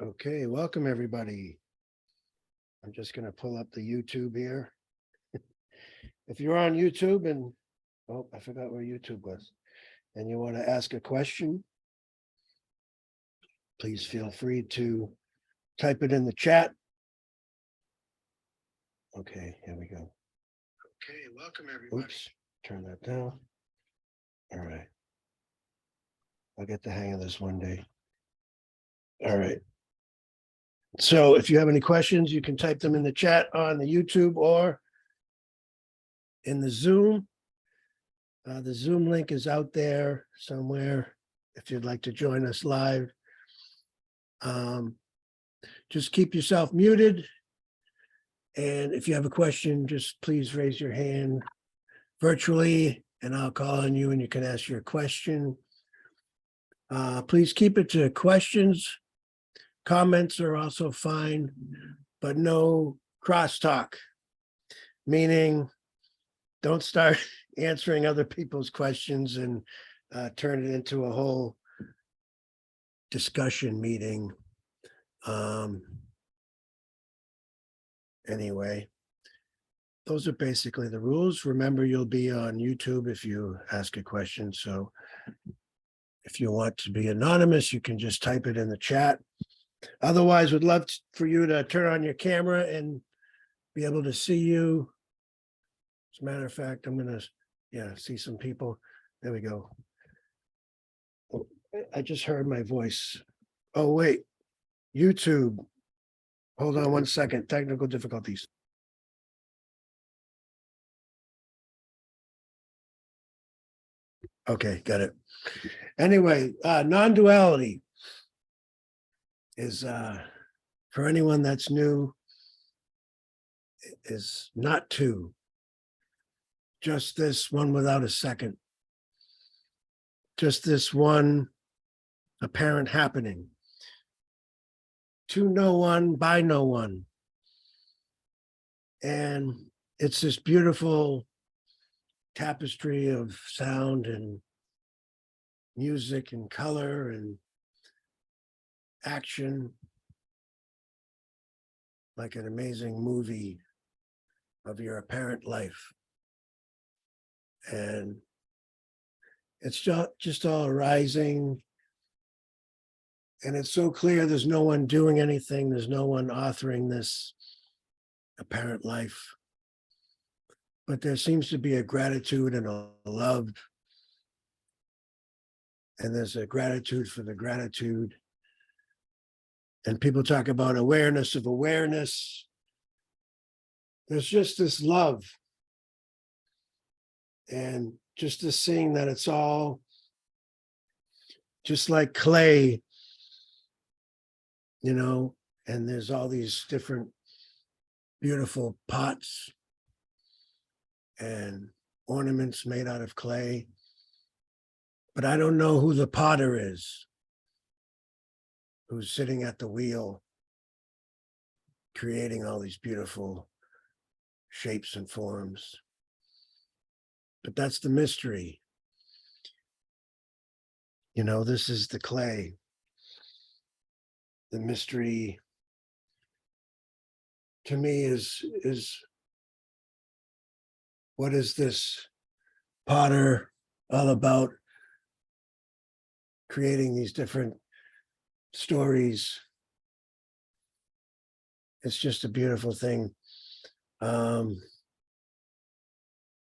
Okay, welcome everybody. I'm just going to pull up the YouTube here. If you're on YouTube and, oh, I forgot where YouTube was, and you want to ask a question, please feel free to type it in the chat. Okay, here we go. Okay, welcome everybody. Oops, turn that down. All right. I'll get the hang of this one day. All right. So if you have any questions, you can type them in the chat on the YouTube or in the Zoom. The Zoom link is out there somewhere if you'd like to join us live. Just keep yourself muted. And if you have a question, just please raise your hand virtually and I'll call on you and you can ask your question. Please keep it to questions. Comments are also fine, but no crosstalk, meaning don't start answering other people's questions and turn it into a whole discussion meeting. Anyway, those are basically the rules. Remember, you'll be on YouTube if you ask a question. So if you want to be anonymous, you can just type it in the chat. Otherwise, we'd love for you to turn on your camera and be able to see you. As a matter of fact, I'm going to, see some people. There we go. Oh, I just heard my voice. Oh, wait, YouTube. Hold on one second. Technical difficulties. Okay, got it. Anyway, non-duality is, for anyone that's new, is not two. Just this one without a second. Just this one apparent happening. To no one, by no one. And it's this beautiful tapestry of sound and music and color and action, like an amazing movie of your apparent life. And it's just all arising. And it's so clear there's no one doing anything. There's no one authoring this apparent life. But there seems to be a gratitude and a love. And there's a gratitude for the gratitude. And people talk about awareness of awareness. There's just this love. And just this seeing that it's all just like clay, and there's all these different beautiful pots and ornaments made out of clay. But I don't know who the potter is, who's sitting at the wheel, creating all these beautiful shapes and forms. But that's the mystery. This is the clay. The mystery to me is what is this potter all about, creating these different stories. It's just a beautiful thing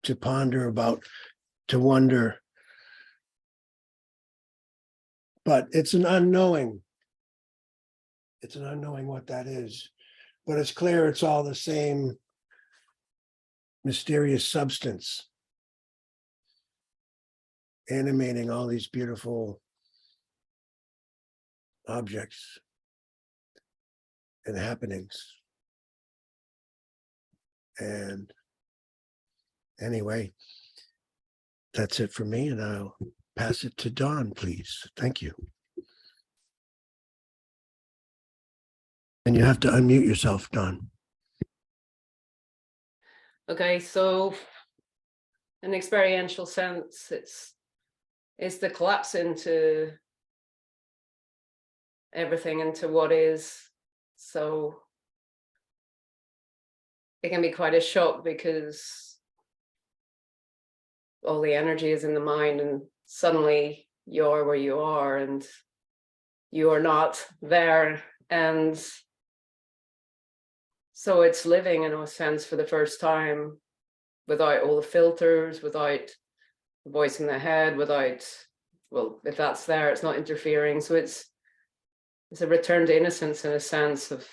to ponder about, to wonder. But it's an unknowing. It's an unknowing what that is. But it's clear it's all the same mysterious substance animating all these beautiful objects and happenings. And anyway, that's it for me, and I'll pass it to Dawn, please. Thank you. And you have to unmute yourself, Dawn. Okay, so in experiential sense, it's the collapse into everything into what is. So it can be quite a shock because all the energy is in the mind, and suddenly you're where you are and you are not there. And so it's living in a sense for the first time without all the filters, without the voice in the head, without, well, if that's there, it's not interfering. So it's a return to innocence in a sense of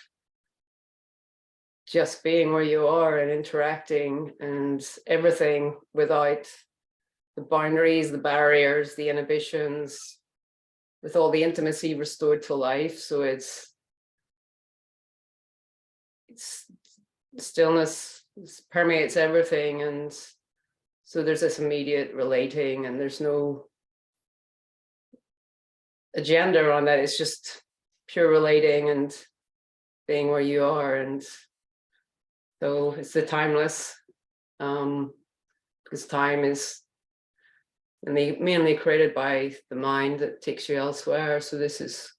just being where you are and interacting and everything without the boundaries, the barriers, the inhibitions, with all the intimacy restored to life. So it's stillness permeates everything, and so there's this immediate relating, and there's no agenda on that. It's just pure relating and being where you are. And so it's the timeless, because time is mainly created by the mind that takes you elsewhere. So this is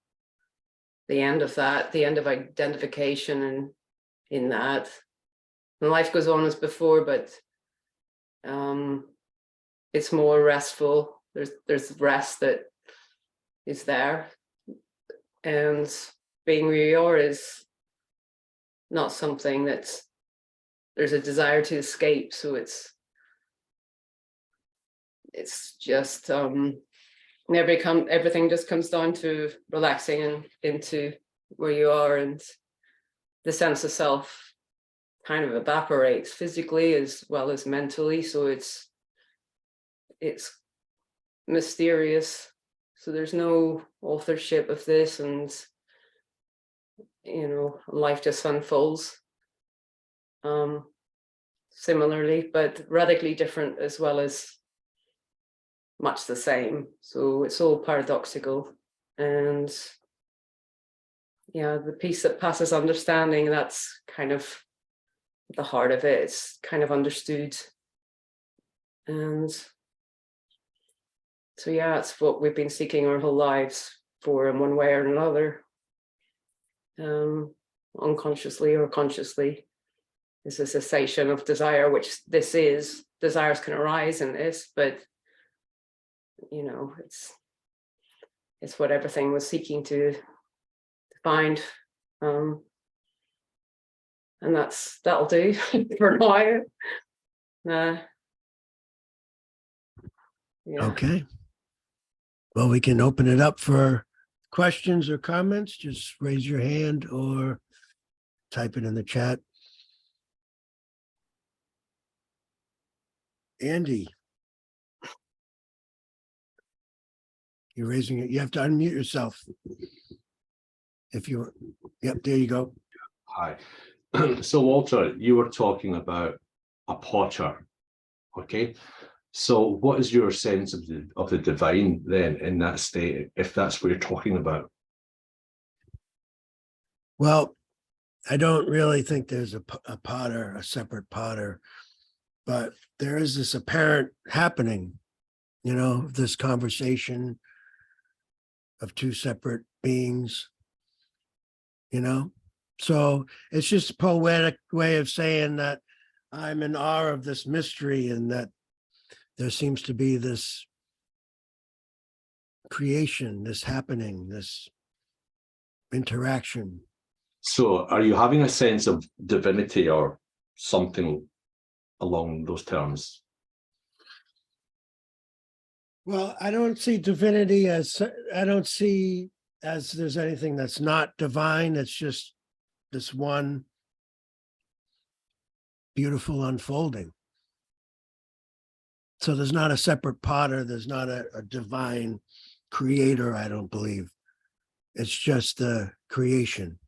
the end of that, the end of identification, and in that, and life goes on as before, but it's more restful. There's rest that is there, and being where you are is not something that's, there's a desire to escape. So it's just everything just comes down to relaxing and into where you are, and the sense of self kind of evaporates physically as well as mentally. So it's mysterious. So there's no authorship of this, and life just unfolds similarly, but radically different as well as much the same. So it's all paradoxical. And yeah, the piece that passes understanding, that's kind of the heart of it. It's kind of understood. And so yeah, it's what we've been seeking our whole lives for in one way or another, unconsciously or consciously, is a cessation of desire, which this is. Desires can arise in this, but it's what everything was seeking to find, and that'll do for now. Yeah. Okay. Well, we can open it up for questions or comments. Just raise your hand or type it in the chat. Andy. You're raising it. You have to unmute yourself. If you, yep, there you go. Hi. So Walter, you were talking about a potter, okay? So what is your sense of the divine then in that state, if that's what you're talking about? Well, I don't really think there's a potter, a separate potter, but there is this apparent happening, this conversation of two separate beings, So it's just a poetic way of saying that I'm in awe of this mystery, and that there seems to be this creation, this happening, this interaction. So are you having a sense of divinity or something along those terms? Well, I don't see divinity as, I don't see as there's anything that's not divine. It's just this one beautiful unfolding. So there's not a separate potter. There's not a divine creator, I don't believe. It's just the creation.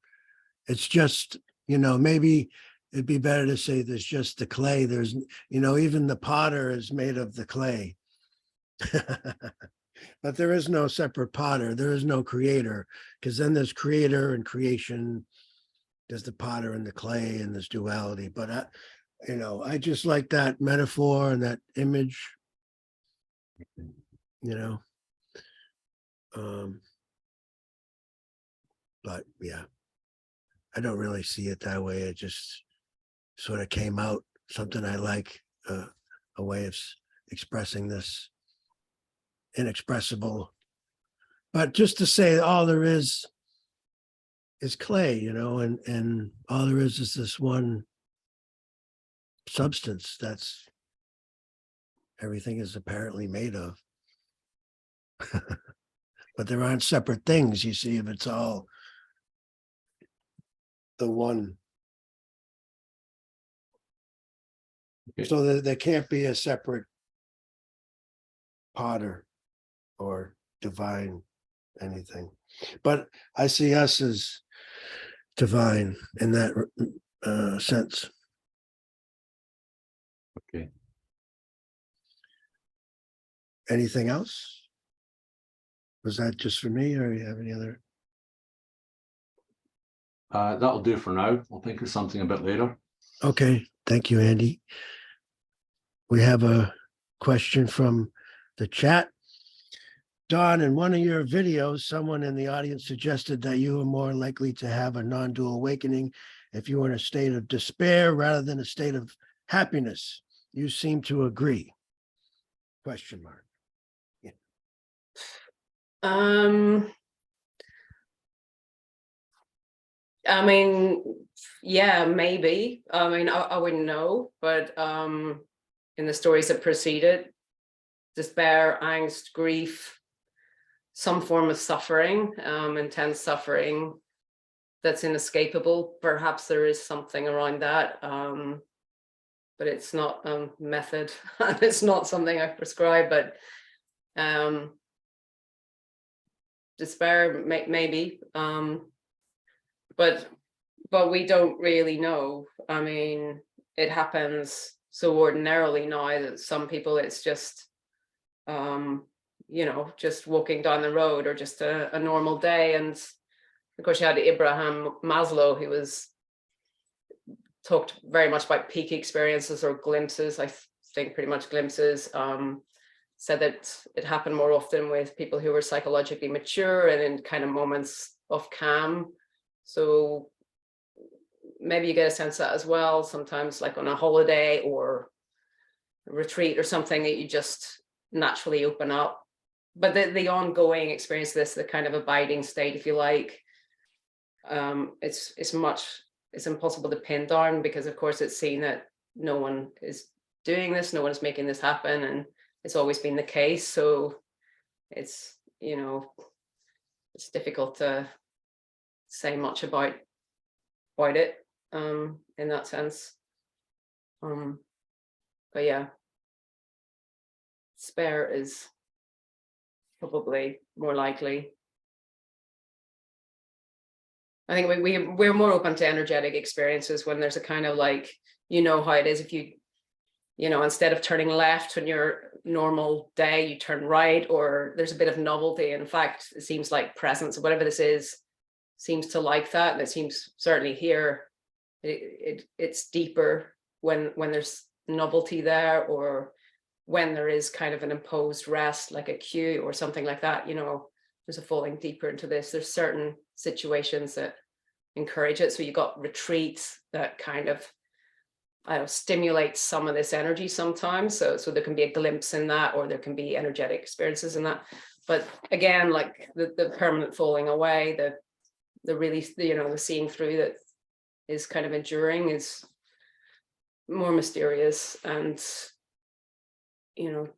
It's just, maybe it'd be better to say there's just the clay. There's, even the potter is made of the clay. But there is no separate potter. There is no creator, because then there's creator and creation. There's the potter and the clay and this duality. But I just like that metaphor and that image. But yeah, I don't really see it that way. It just sort of came out, something I like, a way of expressing this inexpressible. But just to say all there is clay, you know, and all there is this one substance that's everything is apparently made of. But there aren't separate things, you see, if it's all the one. Okay. So there can't be a separate potter or divine anything. But I see us as divine in that sense. Okay. Anything else? Was that just for me, or you have any other? That'll do for now. I'll think of something a bit later. Okay, thank you, Andy. We have a question from the chat. Don, in one of your videos, someone in the audience suggested that you are more likely to have a non-dual awakening if you were in a state of despair rather than a state of happiness. You seem to agree? Question mark. I mean, yeah, maybe. I mean, I wouldn't know, but in the stories that preceded, despair, angst, grief, some form of suffering, intense suffering that's inescapable. Perhaps there is something around that, but it's not a method. It's not something I prescribe, but despair, maybe. But we don't really know. I mean, it happens so ordinarily now that some people it's just you know, just walking down the road or just a normal day. And of course you had Abraham Maslow, who was talked very much about peak experiences or glimpses, I think pretty much glimpses. Said that it happened more often with people who were psychologically mature and in kind of moments of calm. So maybe you get a sense of that as well, sometimes like on a holiday or a retreat or something, that you just naturally open up. But the ongoing experience of this, the kind of abiding state, if you like, it's impossible to pin down, because of course it's seen that no one is doing this, no one is making this happen, and it's always been the case. So it's, you know, it's difficult to say much about it in that sense. But yeah, despair is probably more likely. I think we're more open to energetic experiences when there's a kind of like, you know how it is if you know, instead of turning left on your normal day, you turn right, or there's a bit of novelty. In fact, it seems like presence, whatever this is, seems to like that. And it seems certainly here, it's deeper when there's novelty there, or when there is kind of an imposed rest, like a cue or something like that. You know, there's a falling deeper into this. There's certain situations that encourage it. So you've got retreats that kind of, I don't know, stimulate some of this energy sometimes. So there can be a glimpse in that, or there can be energetic experiences in that. But again, like the permanent falling away, the really, you know, the seeing through that is kind of enduring is more mysterious, and, you know,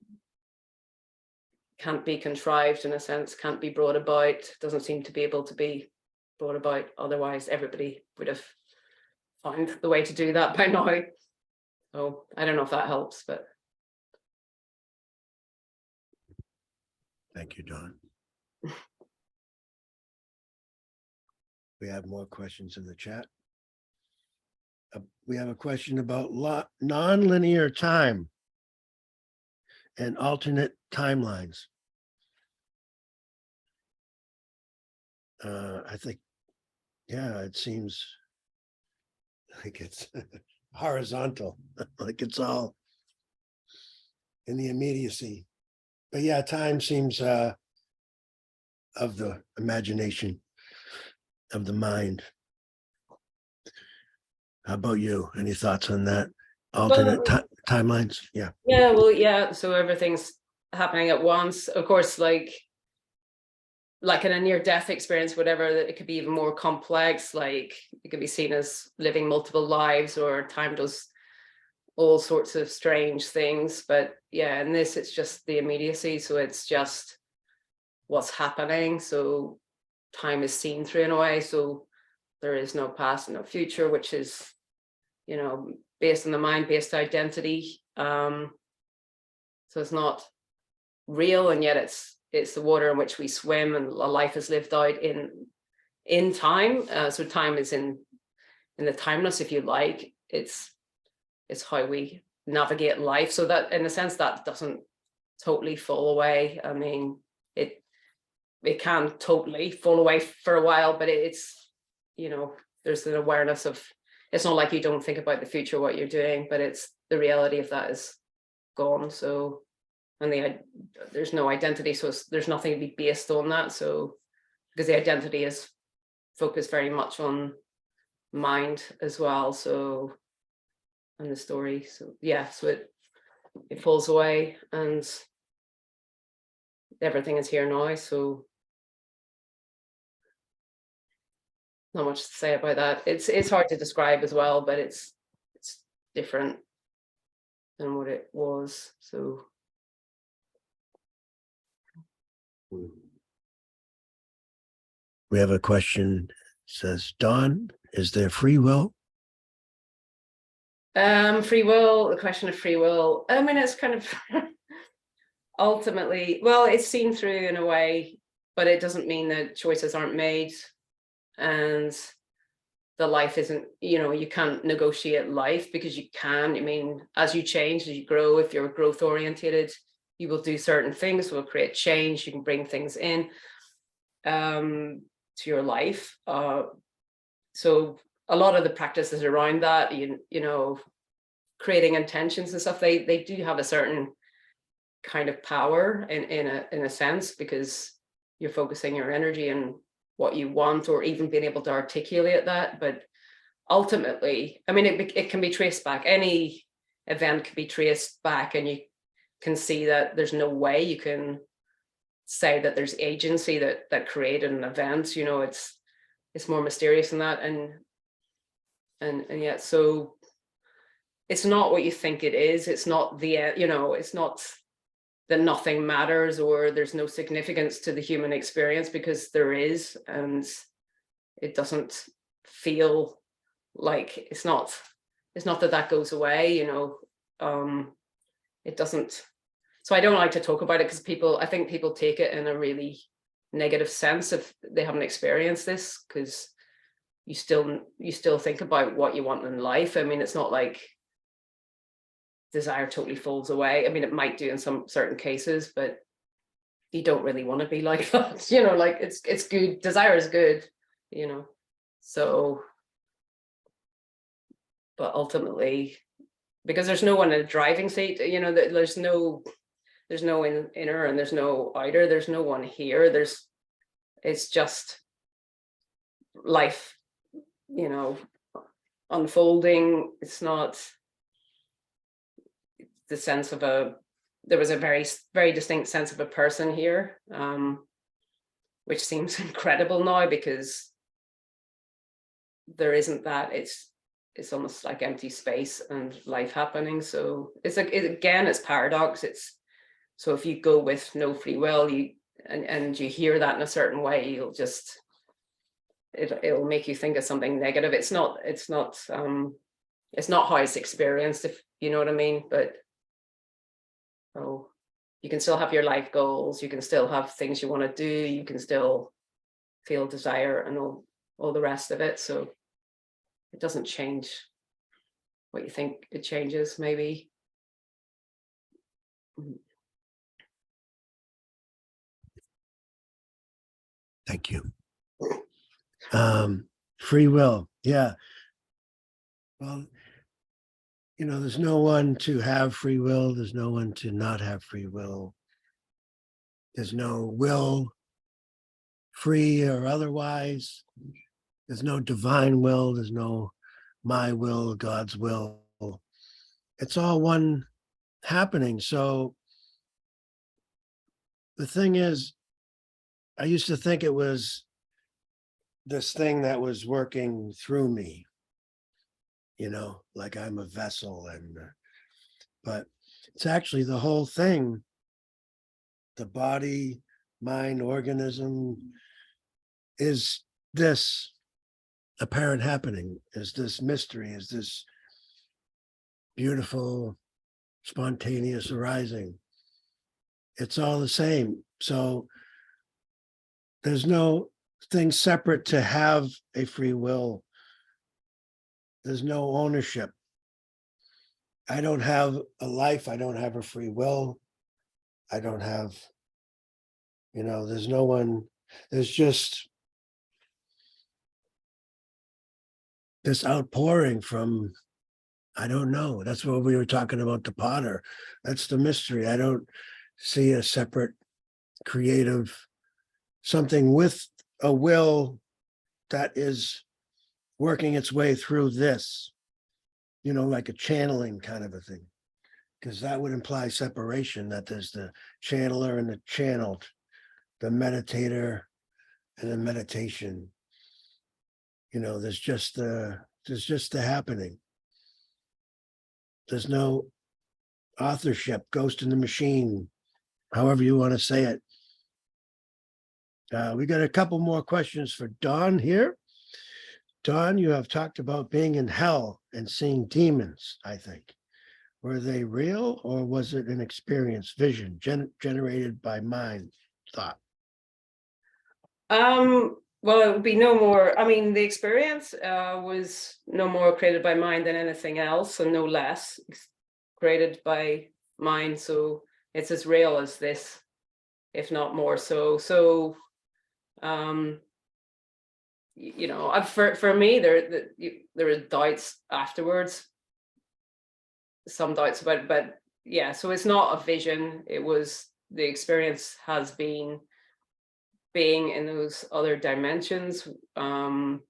can't be contrived in a sense, can't be brought about, doesn't seem to be able to be brought about. Otherwise, everybody would have found the way to do that by now. So I don't know if that helps, but. Thank you, Don. We have more questions in the chat. We have a question about non-linear time and alternate timelines. I think, yeah, it seems like it's horizontal, like it's all in the immediacy. But yeah, time seems of the imagination. of the mind. How about you? Any thoughts on that? Alternate timelines? Yeah. Yeah, well, yeah, so everything's happening at once. Of course, like in a near-death experience, whatever, that it could be even more complex. Like it could be seen as living multiple lives, or time does all sorts of strange things. But yeah, in this, it's just the immediacy. So it's just what's happening. So time is seen through in a way. So there is no past and no future, which is, you know, based on the mind-based identity. So it's not real, and yet it's the water in which we swim, and a life is lived out in time. So time is in the timeless, if you like. It's how we navigate life. So that, in a sense, that doesn't totally fall away. I mean, it can totally fall away for a while, but it's, you know, there's an awareness of, it's not like you don't think about the future, what you're doing, but it's the reality of that is gone. So, and there's no identity, so there's nothing to be based on that. So, because the identity is focused very much on mind as well. So, and the story. So yeah, so it falls away, and everything is here now. So not much to say about that. It's hard to describe as well, but it's different than what it was. So We have a question. It says, Don, is there free will? free will, the question of free will. I mean, it's kind of ultimately, well, it's seen through in a way, but it doesn't mean that choices aren't made, and the life isn't, you know, you can't negotiate life, because you can. I mean, as you change, as you grow, if you're growth oriented, you will do certain things, will create change, you can bring things in to your life. So a lot of the practices around that, you know, creating intentions and stuff, they do have a certain kind of power in a sense, because you're focusing your energy and what you want, or even being able to articulate that. But ultimately, I mean, it can be traced back. Any event can be traced back, and you can see that there's no way you can say that there's agency that created an event. You know, it's more mysterious than that, and yet, so it's not what you think it is. It's not you know, it's not that nothing matters, or there's no significance to the human experience, because there is, and it doesn't feel like, it's not that goes away, you know. It doesn't. So I don't like to talk about it, because I think people take it in a really negative sense if they haven't experienced this, because you still think about what you want in life. I mean, it's not like desire totally falls away. I mean, it might do in some certain cases, but you don't really want to be like that. You know, like it's good. Desire is good, you know. So, but ultimately, because there's no one in a driving seat, you know, there's no inner and there's no outer. There's no one here. It's just life, you know, unfolding. It's not the sense of there was a very, very distinct sense of a person here, which seems incredible now, because there isn't that. It's almost like empty space and life happening. So it's like, again, it's paradox. So if you go with no free will, and you hear that in a certain way, it'll make you think of something negative. It's not how it's experienced, if you know what I mean. But you can still have your life goals, you can still have things you want to do, you can still feel desire and all the rest of it. So it doesn't change what you think it changes, maybe. Thank you. Free will. Yeah. Well, you know, there's no one to have free will. There's no one to not have free will. There's no will, free or otherwise. There's no divine will. There's no my will, God's will. It's all one happening. So the thing is, I used to think it was this thing that was working through me, like I'm a vessel, but it's actually the whole thing. The body, mind, organism is this apparent happening, is this mystery, is this beautiful, spontaneous arising. It's all the same. So there's no thing separate to have a free will. There's no ownership. I don't have a life. I don't have a free will. I don't have, there's no one, there's just this outpouring from, I don't know. That's what we were talking about, the potter. That's the mystery. I don't see a separate creative something with a will that is working its way through this, like a channeling kind of a thing. Because that would imply separation, that there's the channeler and the channeled, the meditator and the meditation. There's just the happening. There's no authorship, ghost in the machine, however you want to say it. We got a couple more questions for Dawn here. Dawn, you have talked about being in hell and seeing demons, I think. Were they real, or was it an experience, vision, generated by mind, thought? Well, it would be no more. I mean, the experience was no more created by mind than anything else, and no less created by mind. So it's as real as this, if not more so. So, for me, there are doubts afterwards. Some doubts about it, but yeah, so it's not a vision. It was, the experience has been being in those other dimensions. And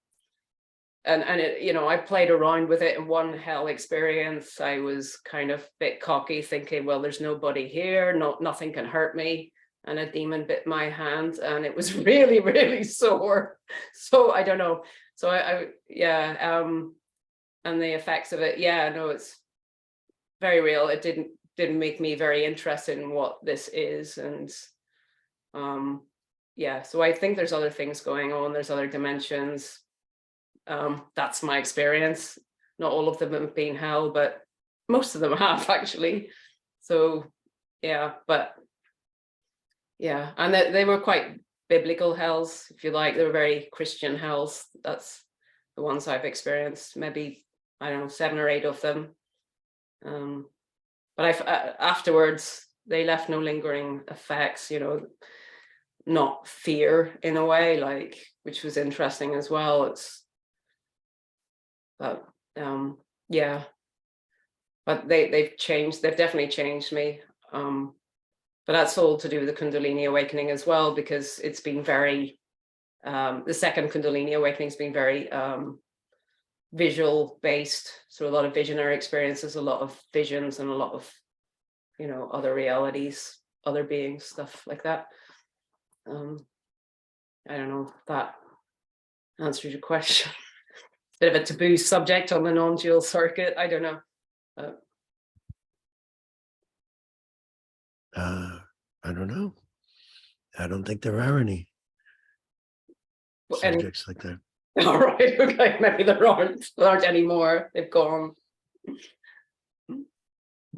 it, I played around with it in one hell experience. I was kind of a bit cocky, thinking, well, there's nobody here, nothing can hurt me. And a demon bit my hand, and it was really, really sore. So I don't know. So and the effects of it, it's very real. It didn't make me very interested in what this is. And so I think there's other things going on. There's other dimensions. That's my experience. Not all of them have been hell, but most of them have, actually. So and they were quite biblical hells, if you like. They were very Christian hells. That's the ones I've experienced. Maybe, I don't know, 7 or 8 of them. But afterwards, they left no lingering effects, not fear in a way, which was interesting as well. But they've changed. They've definitely changed me. But that's all to do with the Kundalini awakening as well, because it's been very, the second Kundalini awakening has been very visual based. So a lot of visionary experiences, a lot of visions, and a lot of, other realities, other beings, stuff like that. I don't know if that answers your question. Bit of a taboo subject on the non-dual circuit. I don't know. I don't know. I don't think there are any subjects like that. All right. Okay. Maybe there aren't anymore. They've gone.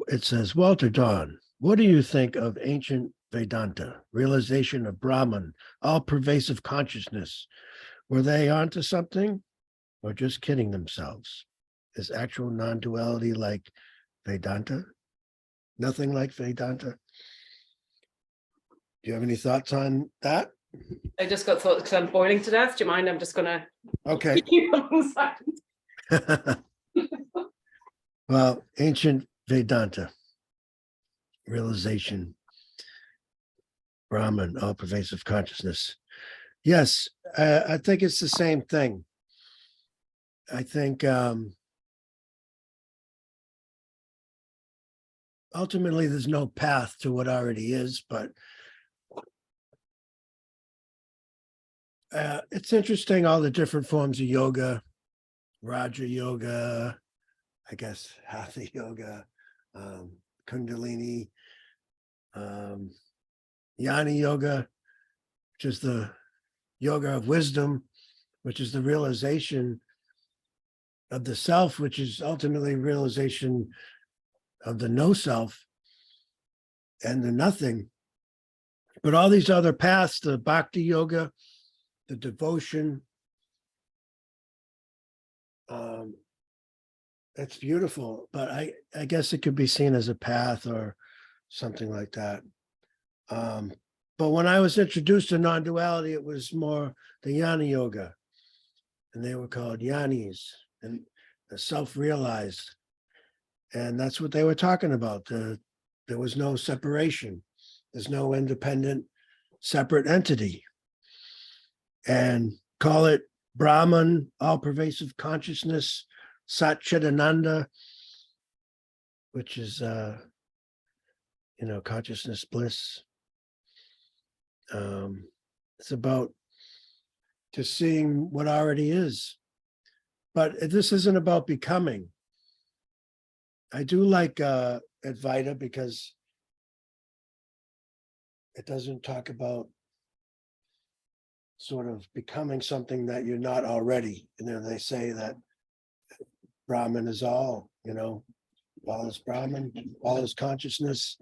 It says, Walter Dawn, what do you think of ancient Vedanta, realization of Brahman, all-pervasive consciousness? Were they onto something, or just kidding themselves? Is actual non-duality like Vedanta? Nothing like Vedanta? Do you have any thoughts on that? I just got thoughts because I'm boiling to death. Do you mind? I'm just gonna. Okay. Well, ancient Vedanta, realization, Brahman, all-pervasive consciousness. Yes, I think it's the same thing. I think ultimately there's no path to what already is, but it's interesting, all the different forms of yoga, Raja yoga, I guess Hatha yoga, Kundalini, Jnana yoga, which is the yoga of wisdom, which is the realization of the self, which is ultimately realization of the no self and the nothing. But all these other paths, the bhakti yoga, the devotion, it's beautiful, but I guess it could be seen as a path or something like that. But when I was introduced to non-duality, it was more the Jnana yoga, and they were called Jnanis, and the self-realized. And that's what they were talking about. There was no separation. There's no independent, separate entity. And call it Brahman, all-pervasive consciousness, Satchidananda, which is, consciousness bliss. It's about just seeing what already is. But this isn't about becoming. I do like Advaita because it doesn't talk about sort of becoming something that you're not already. And then they say that Brahman is all, all is Brahman, all is consciousness.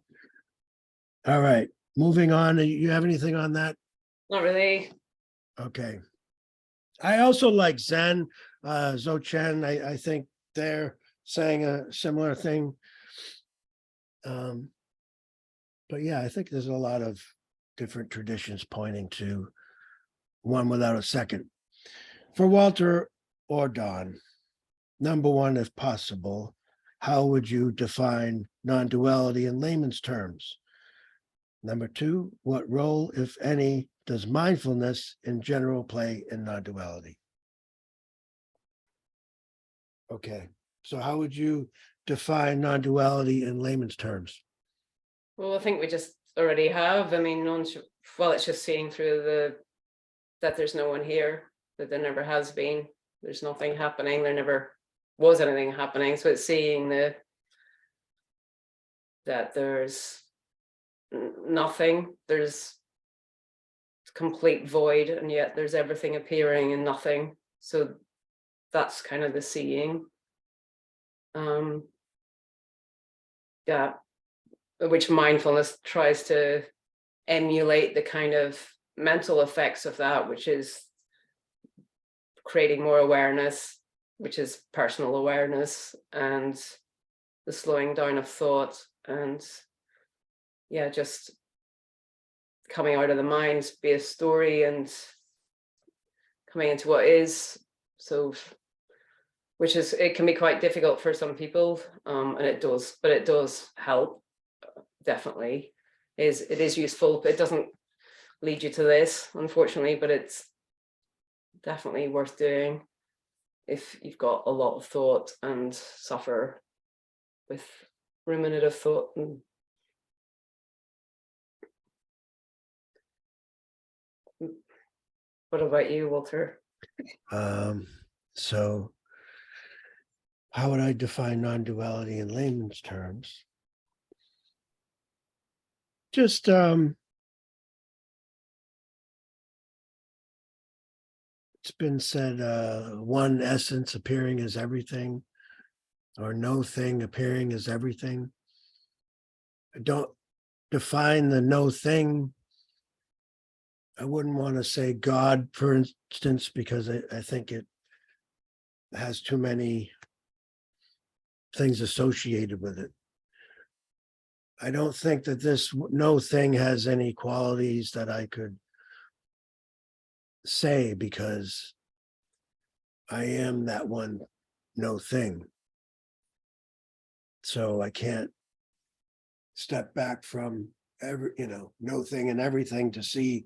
All right, moving on. You have anything on that? Not really. Okay. I also like Zen, Dzogchen. I think they're saying a similar thing. But yeah, I think there's a lot of different traditions pointing to one without a second. For Walter or Don, number one, if possible, how would you define non-duality in layman's terms? Number two, what role, if any, does mindfulness in general play in non-duality? Okay, so how would you define non-duality in layman's terms? Well, I think we just already have. I mean, it's just seeing through that there's no one here, that there never has been. There's nothing happening. There never was anything happening. So it's seeing that there's nothing. There's complete void, and yet there's everything appearing and nothing. So that's kind of the seeing. Yeah, which mindfulness tries to emulate the kind of mental effects of that, which is creating more awareness, which is personal awareness, and the slowing down of thought, and yeah, just coming out of the mind, be a story, and coming into what is. So, which is, it can be quite difficult for some people, and it does help, definitely. It is useful, but it doesn't lead you to this, unfortunately, but it's definitely worth doing if you've got a lot of thought and suffer with ruminative thought. What about you, Walter? So how would I define non-duality in layman's terms? Just it's been said, one essence appearing as everything, or no thing appearing as everything. I don't define the no thing. I wouldn't want to say God, for instance, because I think it has too many things associated with it. I don't think that this no thing has any qualities that I could say, because I am that one no thing. So I can't step back from no thing and everything to see,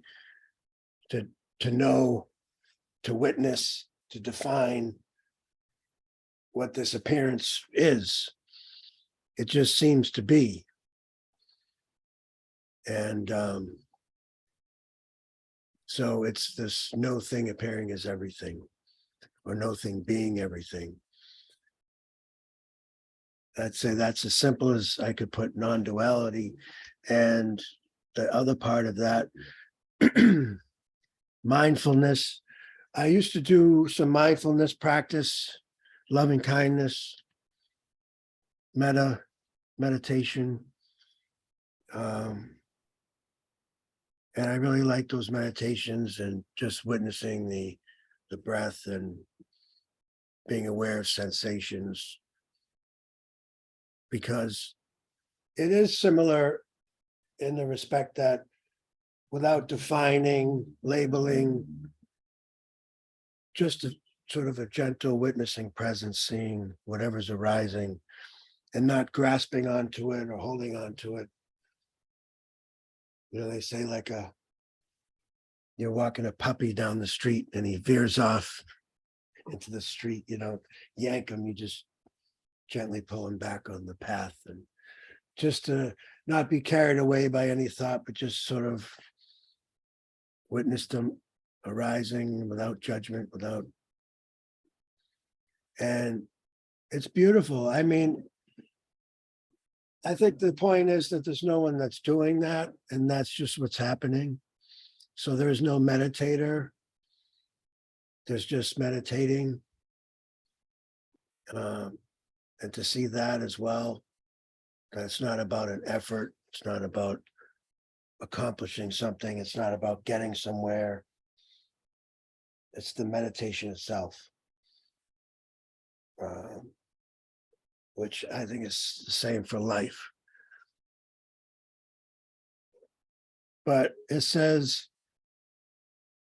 to know, to witness, to define what this appearance is. It just seems to be. And so it's this no thing appearing as everything, or no thing being everything. I'd say that's as simple as I could put non-duality. And the other part of that, mindfulness. I used to do some mindfulness practice, loving kindness, meditation. And I really like those meditations and just witnessing the breath and being aware of sensations, because it is similar in the respect that without defining, labeling, just a sort of a gentle witnessing presence, seeing whatever's arising and not grasping onto it or holding onto it. You know, they say like you're walking a puppy down the street and he veers off into the street, you don't yank him, you just gently pull him back on the path, and just to not be carried away by any thought, but just sort of witness them arising without judgment, and it's beautiful. I mean, I think the point is that there's no one that's doing that, and that's just what's happening. So there's no meditator. There's just meditating. And to see that as well, that's not about an effort. It's not about accomplishing something. It's not about getting somewhere. It's the meditation itself, which I think is the same for life. But it says,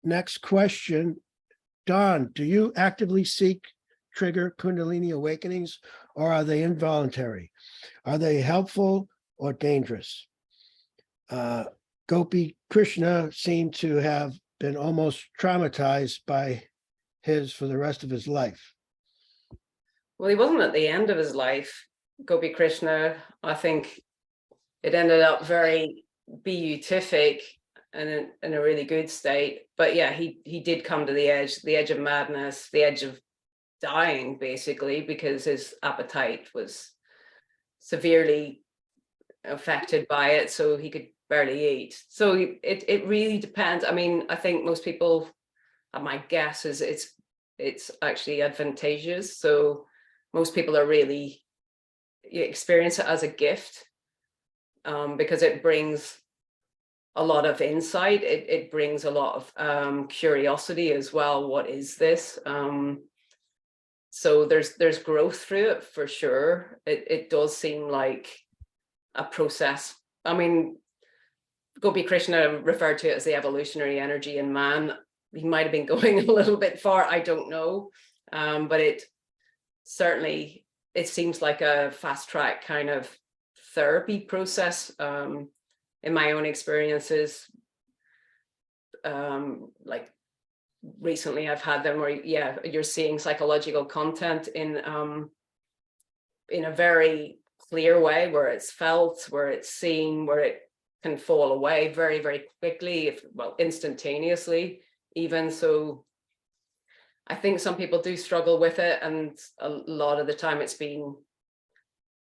next question, Don, do you actively seek trigger Kundalini awakenings, or are they involuntary? Are they helpful or dangerous? Gopi Krishna seemed to have been almost traumatized by his for the rest of his life. Well, he wasn't at the end of his life. Gopi Krishna, I think it ended up very beatific and in a really good state. But yeah, he did come to the edge of madness, the edge of dying, basically, because his appetite was severely affected by it, so he could barely eat. So it really depends. I mean, I think most people, my guess is it's actually advantageous. So most people are really, you experience it as a gift, because it brings a lot of insight. It brings a lot of curiosity as well. What is this? So there's growth through it for sure. It does seem like a process. I mean, Gopi Krishna referred to it as the evolutionary energy in man. He might have been going a little bit far, I don't know. But it certainly, it seems like a fast track kind of therapy process. In my own experiences, like recently I've had them where, yeah, you're seeing psychological content in a very clear way, where it's felt, where it's seen, where it can fall away very, very quickly, instantaneously even. So I think some people do struggle with it, and a lot of the time it's been,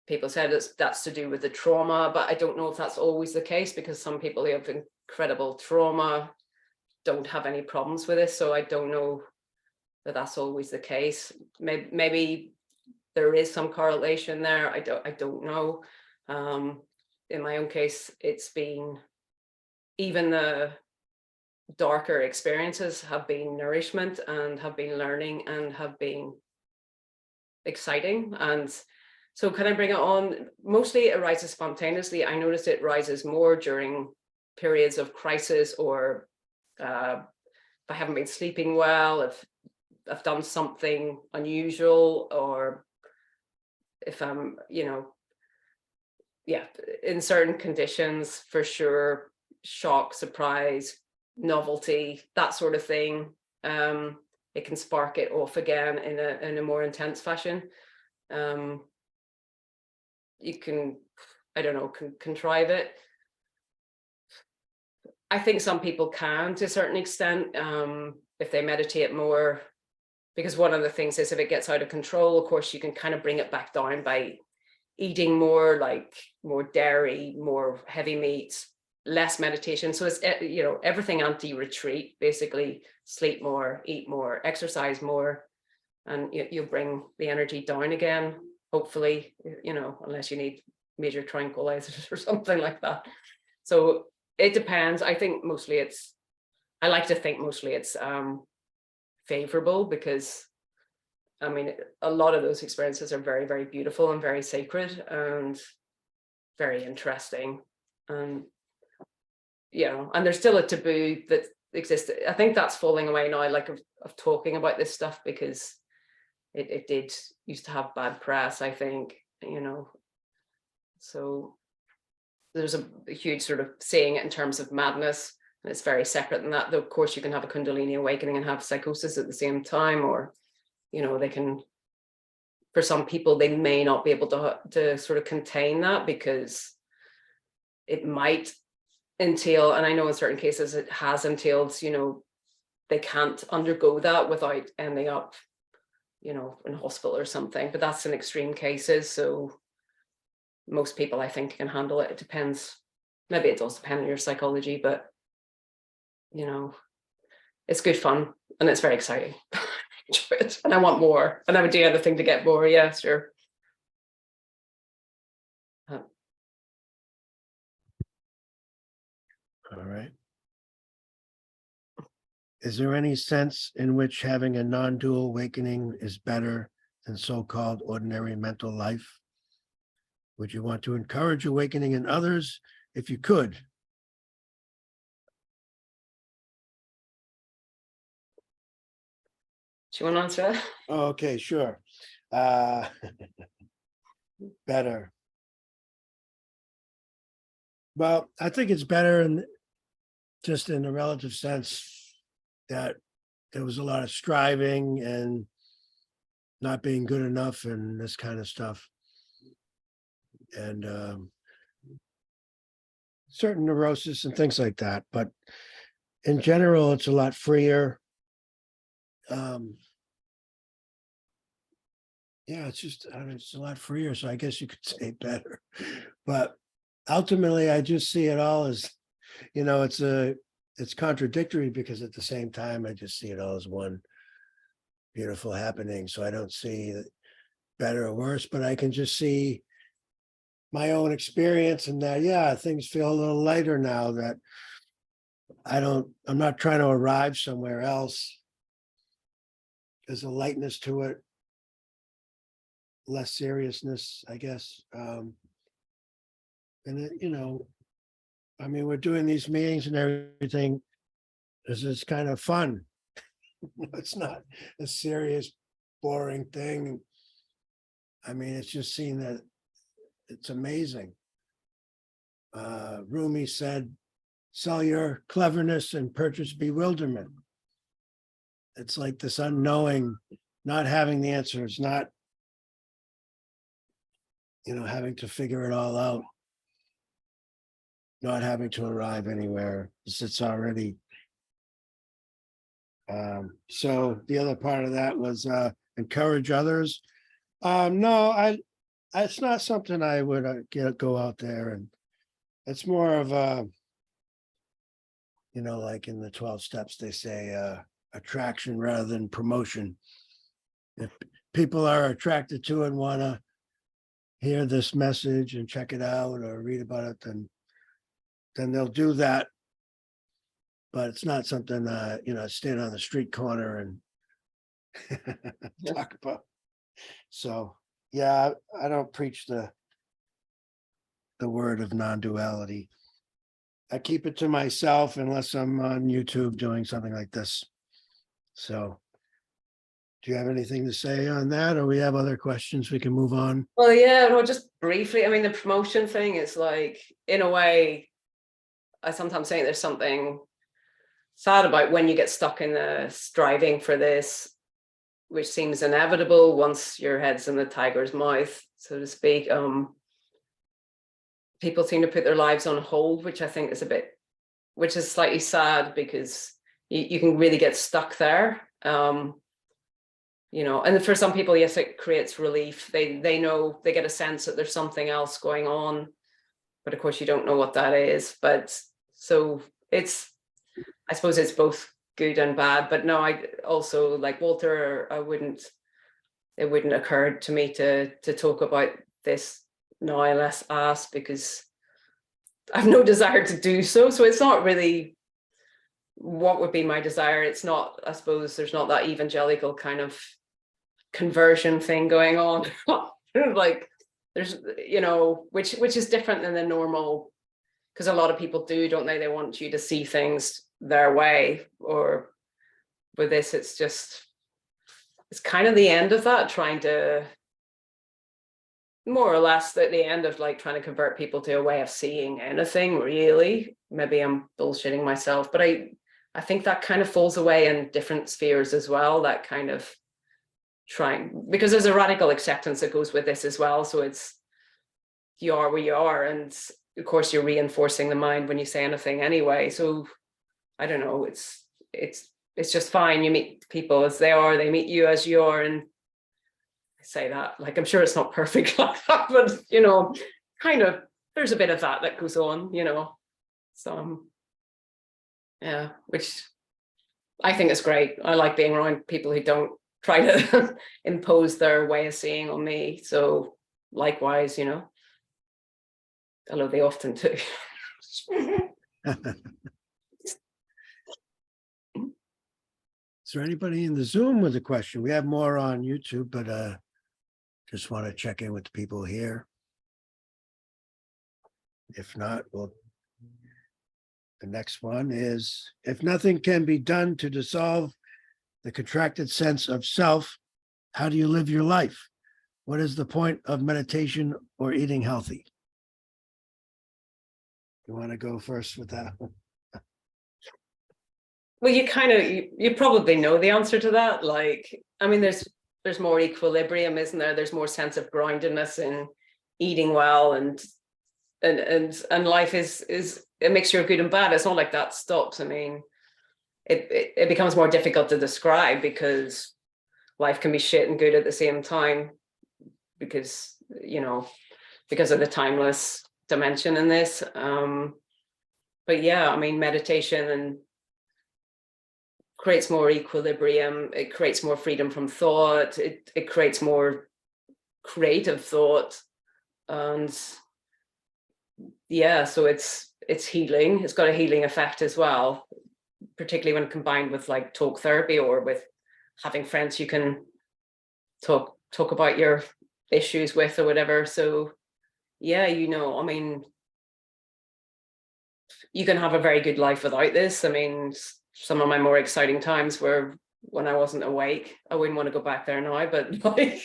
people said that's to do with the trauma, but I don't know if that's always the case, because some people who have incredible trauma don't have any problems with it. So I don't know that that's always the case. Maybe there is some correlation there. I don't know. In my own case, it's been, even the darker experiences have been nourishment and have been learning and have been exciting. And so can I bring it on? Mostly it rises spontaneously. I noticed it rises more during periods of crisis, or if I haven't been sleeping well, if I've done something unusual, or if I'm, yeah, in certain conditions, for sure, shock, surprise, novelty, that sort of thing. it can spark it off again in a more intense fashion. You can, I don't know, contrive it. I think some people can to a certain extent, if they meditate more, because one of the things is if it gets out of control, of course, you can kind of bring it back down by eating more, like more dairy, more heavy meats, less meditation. So it's, you know, everything anti-retreat, basically sleep more, eat more, exercise more, and you'll bring the energy down again, hopefully, you know, unless you need major tranquilizers or something like that. So it depends. I think mostly it's, I like to think mostly it's favorable, because I mean, a lot of those experiences are very, very beautiful and very sacred and very interesting. And, you know, and there's still a taboo that exists. I think that's falling away now, like of talking about this stuff, because it did used to have bad press, I think, you know. So there's a huge sort of saying it in terms of madness, and it's very separate than that. Though, of course, you can have a Kundalini awakening and have psychosis at the same time, or, you know, they can, for some people, they may not be able to sort of contain that, because it might entail, and I know in certain cases it has entailed, you know, they can't undergo that without ending up, you know, in hospital or something, but that's in extreme cases. So most people, I think, can handle it. It depends. Maybe it does depend on your psychology, but, you know, it's good fun and it's very exciting. Enjoy it, and I want more, and I would do anything to get more. Yeah, sure. All right. Is there any sense in which having a non-dual awakening is better than so-called ordinary mental life? Would you want to encourage awakening in others if you could? Do you want to answer that? Okay, sure. Better. Well, I think it's better in just in the relative sense that there was a lot of striving and not being good enough and this kind of stuff. And certain neurosis and things like that. But in general, it's a lot freer. Yeah, it's just, I mean, it's a lot freer. So I guess you could say better. But ultimately, I just see it all as, you know, it's contradictory, because at the same time, I just see it all as one beautiful happening. So I don't see better or worse, but I can just see my own experience and that, yeah, things feel a little lighter now, that I'm not trying to arrive somewhere else. There's a lightness to it, less seriousness, I guess. And it, you know, I mean, we're doing these meetings and everything. This is kind of fun. It's not a serious, boring thing. I mean, it's just seeing that it's amazing. Rumi said, sell your cleverness and purchase bewilderment. It's like this unknowing, not having the answers, not, you know, having to figure it all out, not having to arrive anywhere. It's already. So the other part of that was encourage others. No, it's not something I would go out there, and it's more of a, you know, like in the 12 steps, they say attraction rather than promotion. If people are attracted to and want to hear this message and check it out or read about it, then they'll do that. But it's not something you know, stand on the street corner and talk about. So yeah, I don't preach the word of non-duality. I keep it to myself unless I'm on YouTube doing something like this. So do you have anything to say on that, or we have other questions? We can move on. Well, yeah, no, just briefly. I mean, the promotion thing is like, in a way, I sometimes think there's something sad about when you get stuck in the striving for this, which seems inevitable once your head's in the tiger's mouth, so to speak. People seem to put their lives on hold, which I think is which is slightly sad, because you can really get stuck there. You know, and for some people, yes, it creates relief. They know, they get a sense that there's something else going on, but of course you don't know what that is. But so I suppose it's both good and bad. But no, I also, like Walter, it wouldn't occur to me to talk about this now unless asked, because I've no desire to do so. So it's not really what would be my desire. It's not, I suppose there's not that evangelical kind of conversion thing going on. Like there's, you know, which is different than the normal, because a lot of people do, don't they? They want you to see things their way. Or with this, it's kind of the end of that, trying to, more or less, at the end of like trying to convert people to a way of seeing anything, really. Maybe I'm bullshitting myself, but I think that kind of falls away in different spheres as well, that kind of trying, because there's a radical acceptance that goes with this as well. So it's, you are where you are, and of course you're reinforcing the mind when you say anything anyway. So I don't know, it's just fine. You meet people as they are, they meet you as you are. And I say that like, I'm sure it's not perfect like that, but you know, kind of, there's a bit of that goes on, you know. So yeah, which I think is great. I like being around people who don't try to impose their way of seeing on me. So likewise, you know, although they often do. Is there anybody in the Zoom with a question? We have more on YouTube, but just want to check in with the people here. If not, the next one is, if nothing can be done to dissolve the contracted sense of self, how do you live your life? What is the point of meditation or eating healthy? You want to go first with that one? Well, you probably know the answer to that. Like, I mean, there's more equilibrium, isn't there? There's more sense of groundedness in eating well, and life is a mixture of good and bad. It's not like that stops. I mean, it becomes more difficult to describe, because life can be shit and good at the same time, because, you know, because of the timeless dimension in this. But yeah, I mean, meditation creates more equilibrium. It creates more freedom from thought. It creates more creative thought. And yeah, so it's healing. It's got a healing effect as well, particularly when combined with like talk therapy, or with having friends you can talk about your issues with or whatever. So yeah, you know, I mean, you can have a very good life without this. I mean, some of my more exciting times were when I wasn't awake. I wouldn't want to go back there now, but like,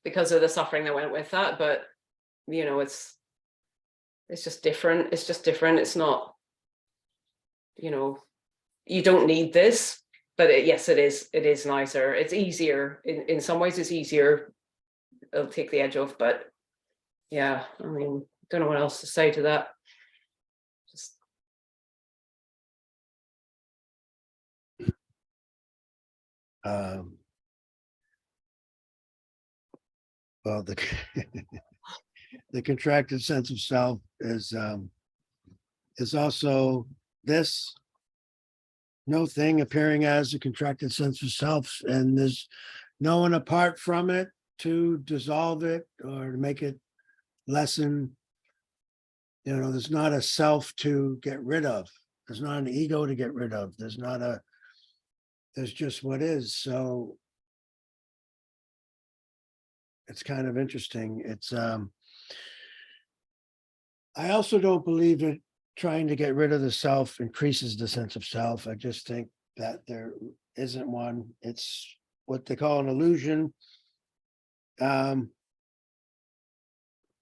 because of the suffering that went with that. But you know, it's just different. It's just different. It's not, you know, you don't need this, but yes, it is nicer. It's easier. In some ways it's easier. It'll take the edge off, but yeah, I mean, don't know what else to say to that. Just well, the contracted sense of self is also this no thing appearing as a contracted sense of self, and there's no one apart from it to dissolve it or to make it lessen. You know, there's not a self to get rid of. There's not an ego to get rid of. There's just what is. So it's kind of interesting. It's I also don't believe that trying to get rid of the self increases the sense of self. I just think that there isn't one. It's what they call an illusion.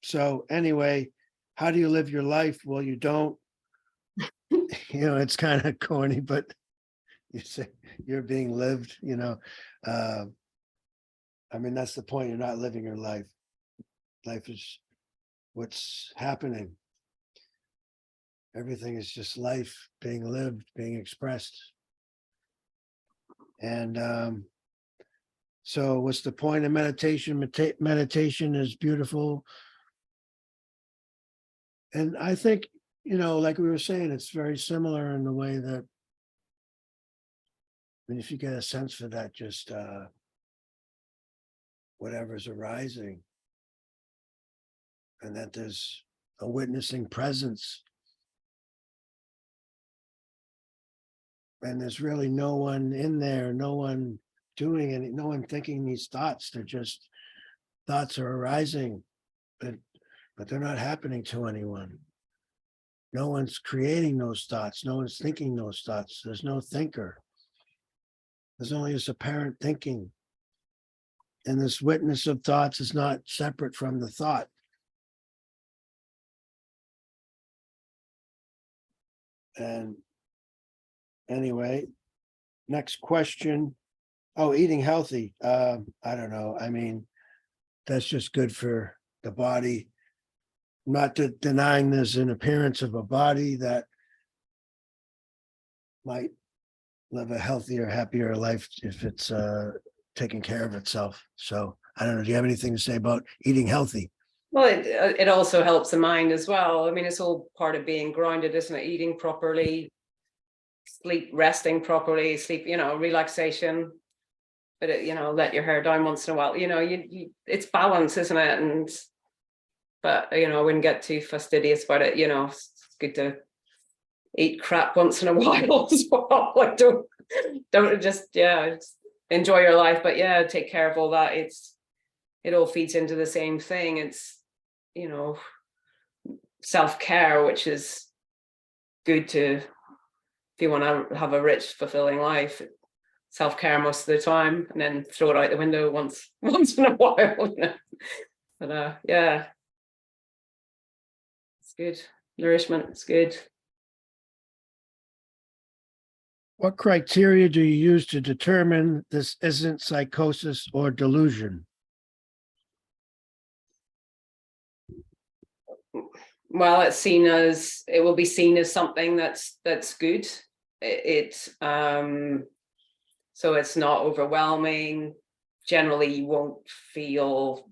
So anyway, how do you live your life? Well, you don't. You know, it's kind of corny, but You say you're being lived, you know. I mean, that's the point. You're not living your life. Life is what's happening. Everything is just life being lived, being expressed. And so what's the point of meditation? Meditation is beautiful. And I think, you know, like we were saying, it's very similar in the way that, I mean, if you get a sense for that, just whatever's arising, and that there's a witnessing presence. And there's really no one in there, no one doing any, no one thinking these thoughts. They're just thoughts are arising, but they're not happening to anyone. No one's creating those thoughts. No one's thinking those thoughts. There's no thinker. There's only this apparent thinking. And this witness of thoughts is not separate from the thought. And anyway, next question. Oh, eating healthy. I don't know. I mean, that's just good for the body. Not denying there's an appearance of a body that might live a healthier, happier life if it's taking care of itself. So I don't know. Do you have anything to say about eating healthy? Well, it also helps the mind as well. I mean, it's all part of being grounded, isn't it? Eating properly, sleep, resting properly, sleep, you know, relaxation. But it, you know, let your hair down once in a while. You know, it's balance, isn't it? And but you know, I wouldn't get too fastidious about it. You know, it's good to eat crap once in a while as well. Like don't just just enjoy your life, but yeah, take care of all that. It all feeds into the same thing. It's, you know, self-care, which is good to, if you want to have a rich, fulfilling life, self-care most of the time, and then throw it out the window once in a while. You know? But yeah, it's good. Nourishment, it's good. What criteria do you use to determine this isn't psychosis or delusion? Well, it will be seen as something that's good. So it's not overwhelming. Generally, you won't feel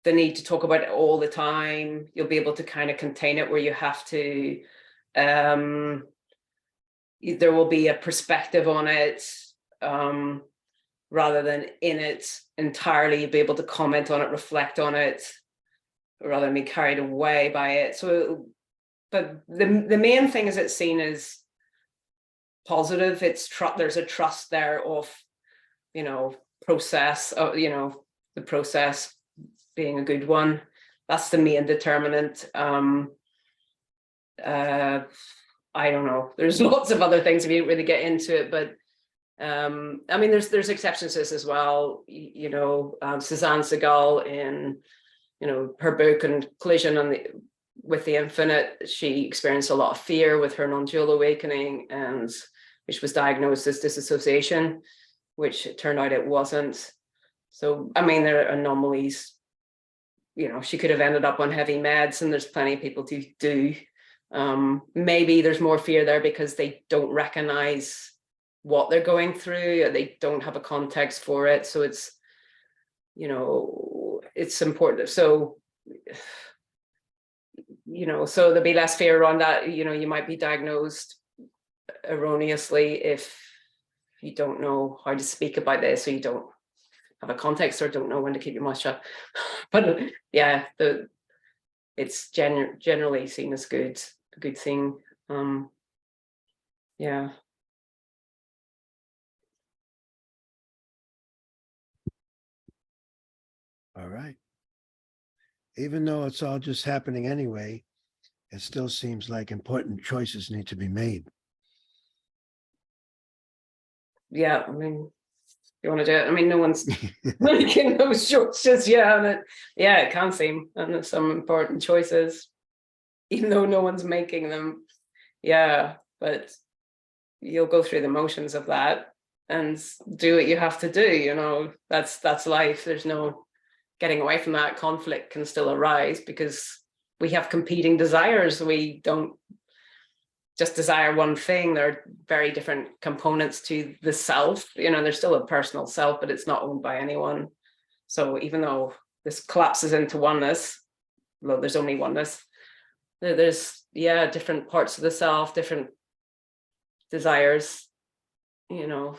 the need to talk about it all the time. You'll be able to kind of contain it where you have to. There will be a perspective on it, rather than in it entirely. You'll be able to comment on it, reflect on it, rather than be carried away by it. So, but the main thing is it's seen as positive. It's there's a trust there of, you know, process, you know, the process being a good one. That's the main determinant. I don't know. There's lots of other things if you really get into it, but I mean, there's exceptions to this as well. You know, Suzanne Segal in, you know, her book and Collision with the Infinite, she experienced a lot of fear with her non-dual awakening, and which was diagnosed as dissociation, which it turned out it wasn't. So, I mean, there are anomalies. You know, she could have ended up on heavy meds, and there's plenty of people who do. Maybe there's more fear there because they don't recognize what they're going through. They don't have a context for it. So it's, you know, it's important. So, you know, so there'll be less fear around that. You know, you might be diagnosed erroneously if you don't know how to speak about this, or you don't have a context, or don't know when to keep your mouth shut. But yeah, it's generally seen as a good thing. Yeah. All right. Even though it's all just happening anyway, it still seems like important choices need to be made. Yeah, I mean, you want to do it? I mean, no one's making those choices. Yeah, it can seem, and there's some important choices, even though no one's making them. Yeah, but you'll go through the motions of that and do what you have to do, you know, that's life. There's no getting away from that. Conflict can still arise because we have competing desires. We don't just desire one thing. There are very different components to the self, you know, there's still a personal self, but it's not owned by anyone. So even though this collapses into oneness, well, there's only oneness, there's different parts of the self, different desires, you know,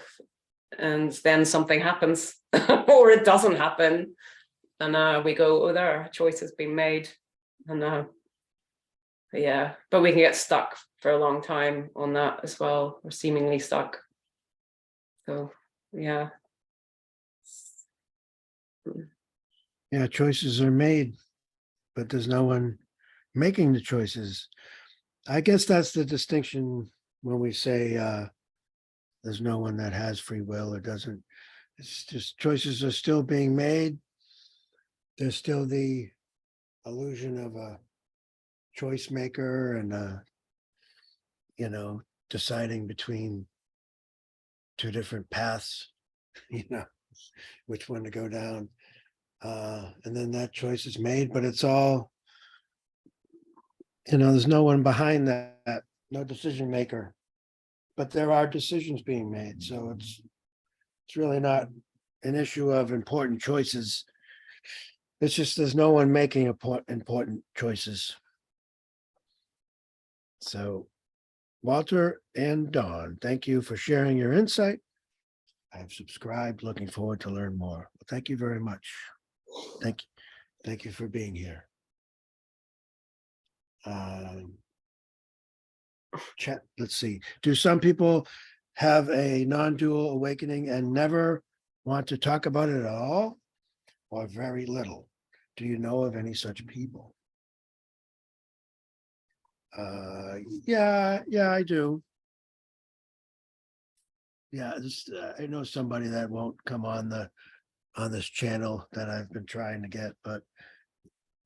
and then something happens or it doesn't happen, and we go, oh, there, a choice has been made, and but we can get stuck for a long time on that as well, or seemingly stuck. So Yeah, choices are made, but there's no one making the choices. I guess that's the distinction when we say there's no one that has free will or doesn't. It's just choices are still being made. There's still the illusion of a choice maker and you know, deciding between two different paths, you know, which one to go down. And then that choice is made, but it's all, you know, there's no one behind that, no decision maker. But there are decisions being made. So it's really not an issue of important choices. It's just there's no one making important choices. So Walter and Dawn, thank you for sharing your insight. I have subscribed, looking forward to learn more. Well, thank you very much. Thank you. Thank you for being here. Chat, let's see. Do some people have a non-dual awakening and never want to talk about it at all, or very little? Do you know of any such people? Yeah, I do. Yeah, I know somebody that won't come on this channel that I've been trying to get, but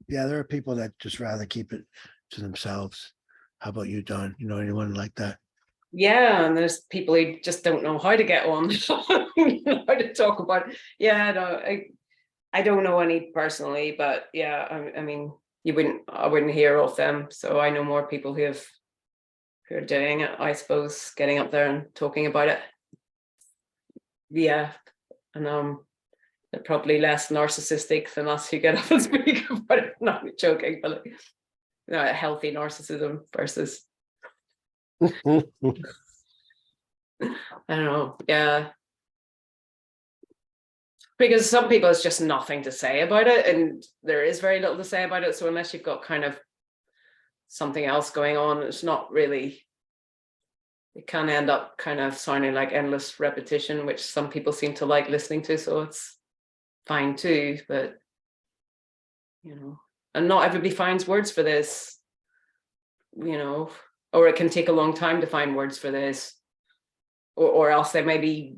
yeah, there are people that just rather keep it to themselves. How about you, Dawn? You know anyone like that? Yeah, and there's people who just don't know how to get on, how to talk about it. Yeah, no, I don't know any personally, but yeah, I mean, I wouldn't hear of them. So I know more people who are doing it, I suppose, getting up there and talking about it. Yeah, and they're probably less narcissistic than us who get up and speak about it. Not joking, but like, you know, a healthy narcissism versus I don't know, yeah. Because some people it's just nothing to say about it, and there is very little to say about it. So unless you've got kind of something else going on, it's not really, it can end up kind of sounding like endless repetition, which some people seem to like listening to. So it's fine too, but you know, and not everybody finds words for this, you know, or it can take a long time to find words for this, or else they may be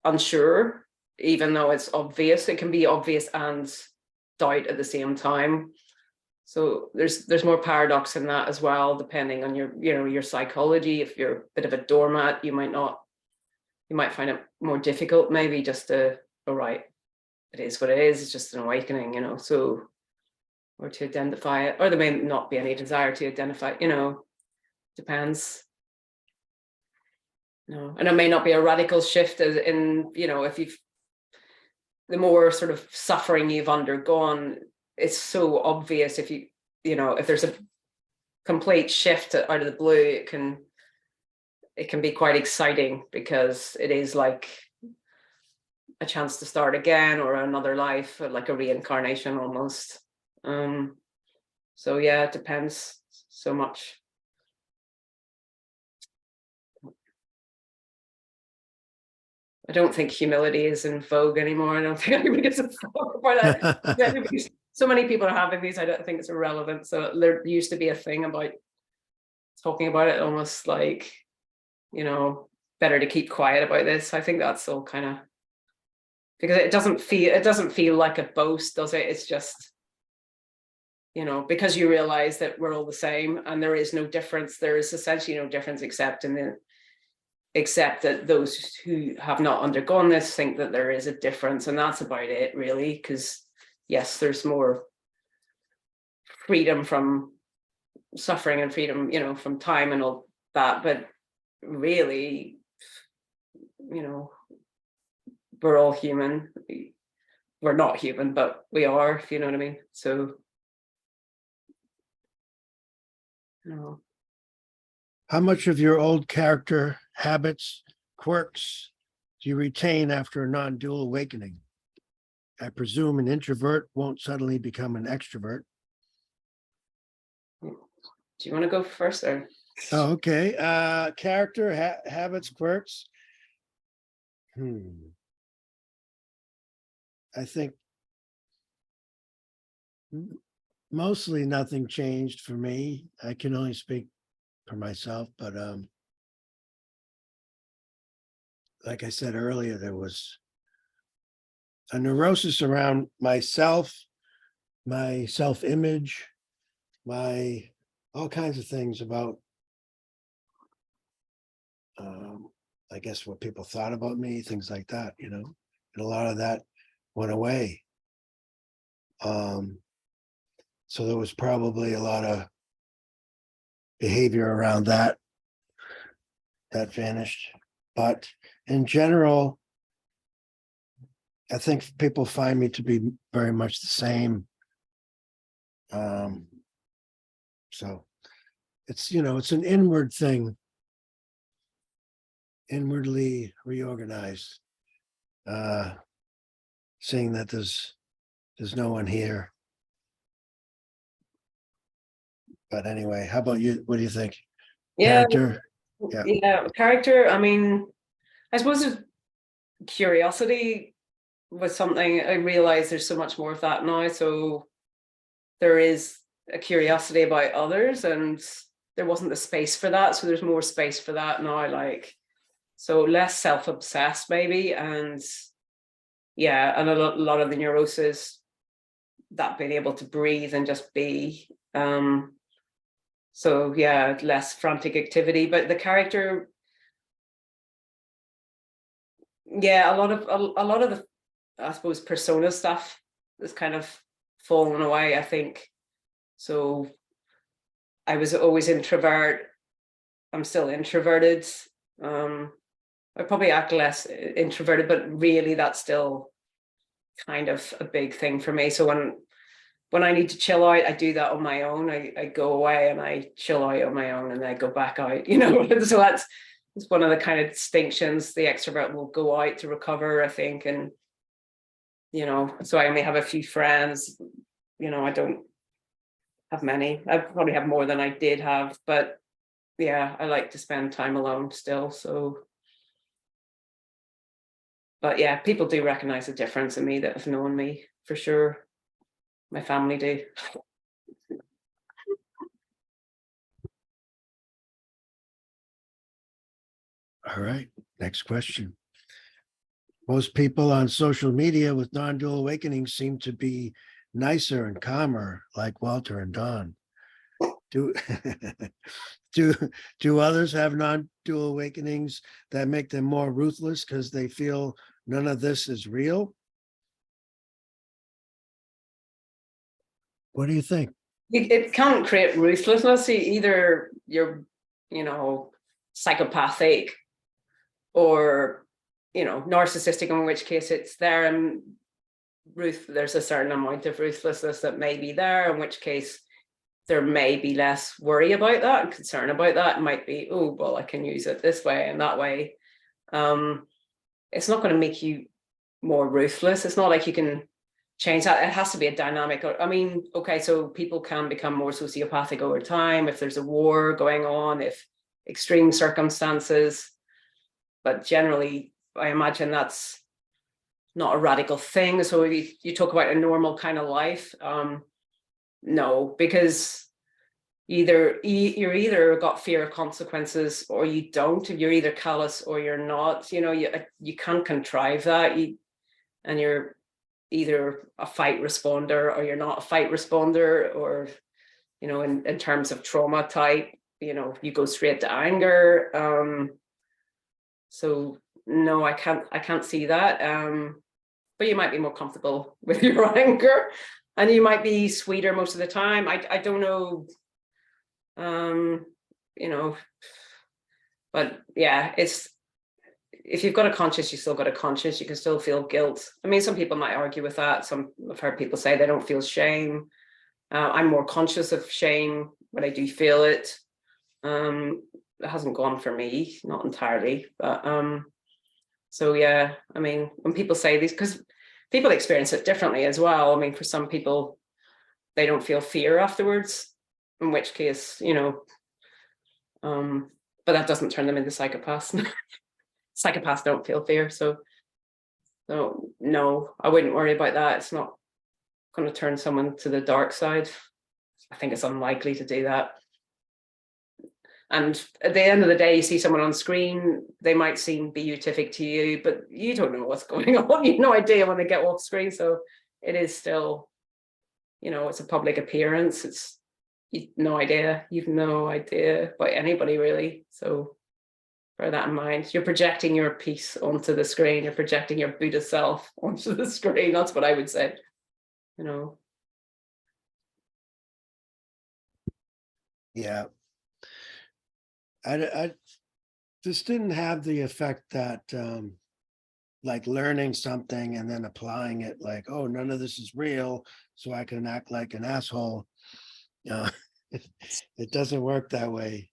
unsure, even though it's obvious. It can be obvious and doubt at the same time. So there's more paradox in that as well, depending on your psychology. If you're a bit of a doormat, you might find it more difficult, maybe just to, all right, it is what it is, it's just an awakening, you know, so, or to identify it, or there may not be any desire to identify, you know, depends. No, and it may not be a radical shift as in, you know, if the more sort of suffering you've undergone, it's so obvious. If if there's a complete shift out of the blue, it can be quite exciting, because it is like a chance to start again, or another life, or like a reincarnation almost. So yeah, it depends so much. I don't think humility is in vogue anymore. I don't think anybody gets a vogue about that. So many people are having these. I don't think it's irrelevant. So there used to be a thing about talking about it, almost like, you know, better to keep quiet about this. I think that's all kind of, because it doesn't feel like a boast, does it? It's just, you know, because you realize that we're all the same and there is no difference. There is essentially no difference except in except that those who have not undergone this think that there is a difference, and that's about it really, because yes, there's more freedom from suffering and freedom, from time and all that, but really, we're all human. We're not human, but we are, if you know what I mean. So How much of your old character habits, quirks do you retain after a non-dual awakening? I presume an introvert won't suddenly become an extrovert. do you want to go first, or? Oh, okay. Character, habits, quirks. I think mostly nothing changed for me. I can only speak for myself, but like I said earlier, there was a neurosis around myself, my self-image, my all kinds of things about I guess what people thought about me, things like that, and a lot of that went away. So there was probably a lot of behavior around that vanished. But in general, I think people find me to be very much the same. So it's, it's an inward thing, inwardly reorganized, seeing that there's no one here. But anyway, how about you? What do you think? Yeah, Character? character. I mean, I suppose curiosity was something I realized there's so much more of that now. So there is a curiosity about others, and there wasn't the space for that. So there's more space for that now. So less self-obsessed maybe, and and a lot of the neurosis, that being able to breathe and just be. So less frantic activity, but the character, a lot of the, I suppose, persona stuff is kind of fallen away, I think. So I was always introvert. I'm still introverted. I probably act less introverted, but really that's still kind of a big thing for me. So when I need to chill out, I do that on my own. I go away and I chill out on my own, and then I go back out, So that's one of the kind of distinctions. The extrovert will go out to recover, I think. And, so I only have a few friends, I don't have many. I probably have more than I did have, but I like to spend time alone still. So, but people do recognize the difference in me that have known me for sure. My family do. All right, next question. Most people on social media with non-dual awakenings seem to be nicer and calmer, like Walter and Don. Do others have non-dual awakenings that make them more ruthless because they feel none of this is real? What do you think? It can't create ruthlessness. Either you're, psychopathic or, narcissistic, in which case it's there, and there's a certain amount of ruthlessness that may be there, in which case there may be less worry about that and concern about that. It might be, oh, well, I can use it this way and that way. It's not going to make you more ruthless. It's not like you can change that. It has to be a dynamic. I mean, okay, so people can become more sociopathic over time if there's a war going on, if extreme circumstances, but generally I imagine that's not a radical thing. So if you talk about a normal kind of life, no, because you're either got fear of consequences or you don't. You're either callous or you're not. You can't contrive that. And you're either a fight responder or you're not a fight responder, or in terms of trauma type, you go straight to anger. So no, I can't see that. But you might be more comfortable with your anger, and you might be sweeter most of the time. I don't know. You know, but yeah, it's, if you've got a conscience, you still got a conscience. You can still feel guilt. I mean, some people might argue with that. I've heard people say they don't feel shame. I'm more conscious of shame when I do feel it. It hasn't gone for me, not entirely, but so yeah, I mean, when people say these, because people experience it differently as well. I mean, for some people, they don't feel fear afterwards, in which case, you know, but that doesn't turn them into psychopaths. Psychopaths don't feel fear, so no, I wouldn't worry about that. It's not going to turn someone to the dark side. I think it's unlikely to do that. And at the end of the day, you see someone on screen, they might seem beatific to you, but you don't know what's going on. You have no idea when they get off screen. So it is still, you know, it's a public appearance. You've no idea about anybody really. So bear that in mind. You're projecting your piece onto the screen. You're projecting your Buddha self onto the screen. That's what I would say, you know. Yeah. I this didn't have the effect that like learning something and then applying it, like, oh, none of this is real, so I can act like an asshole. It doesn't work that way.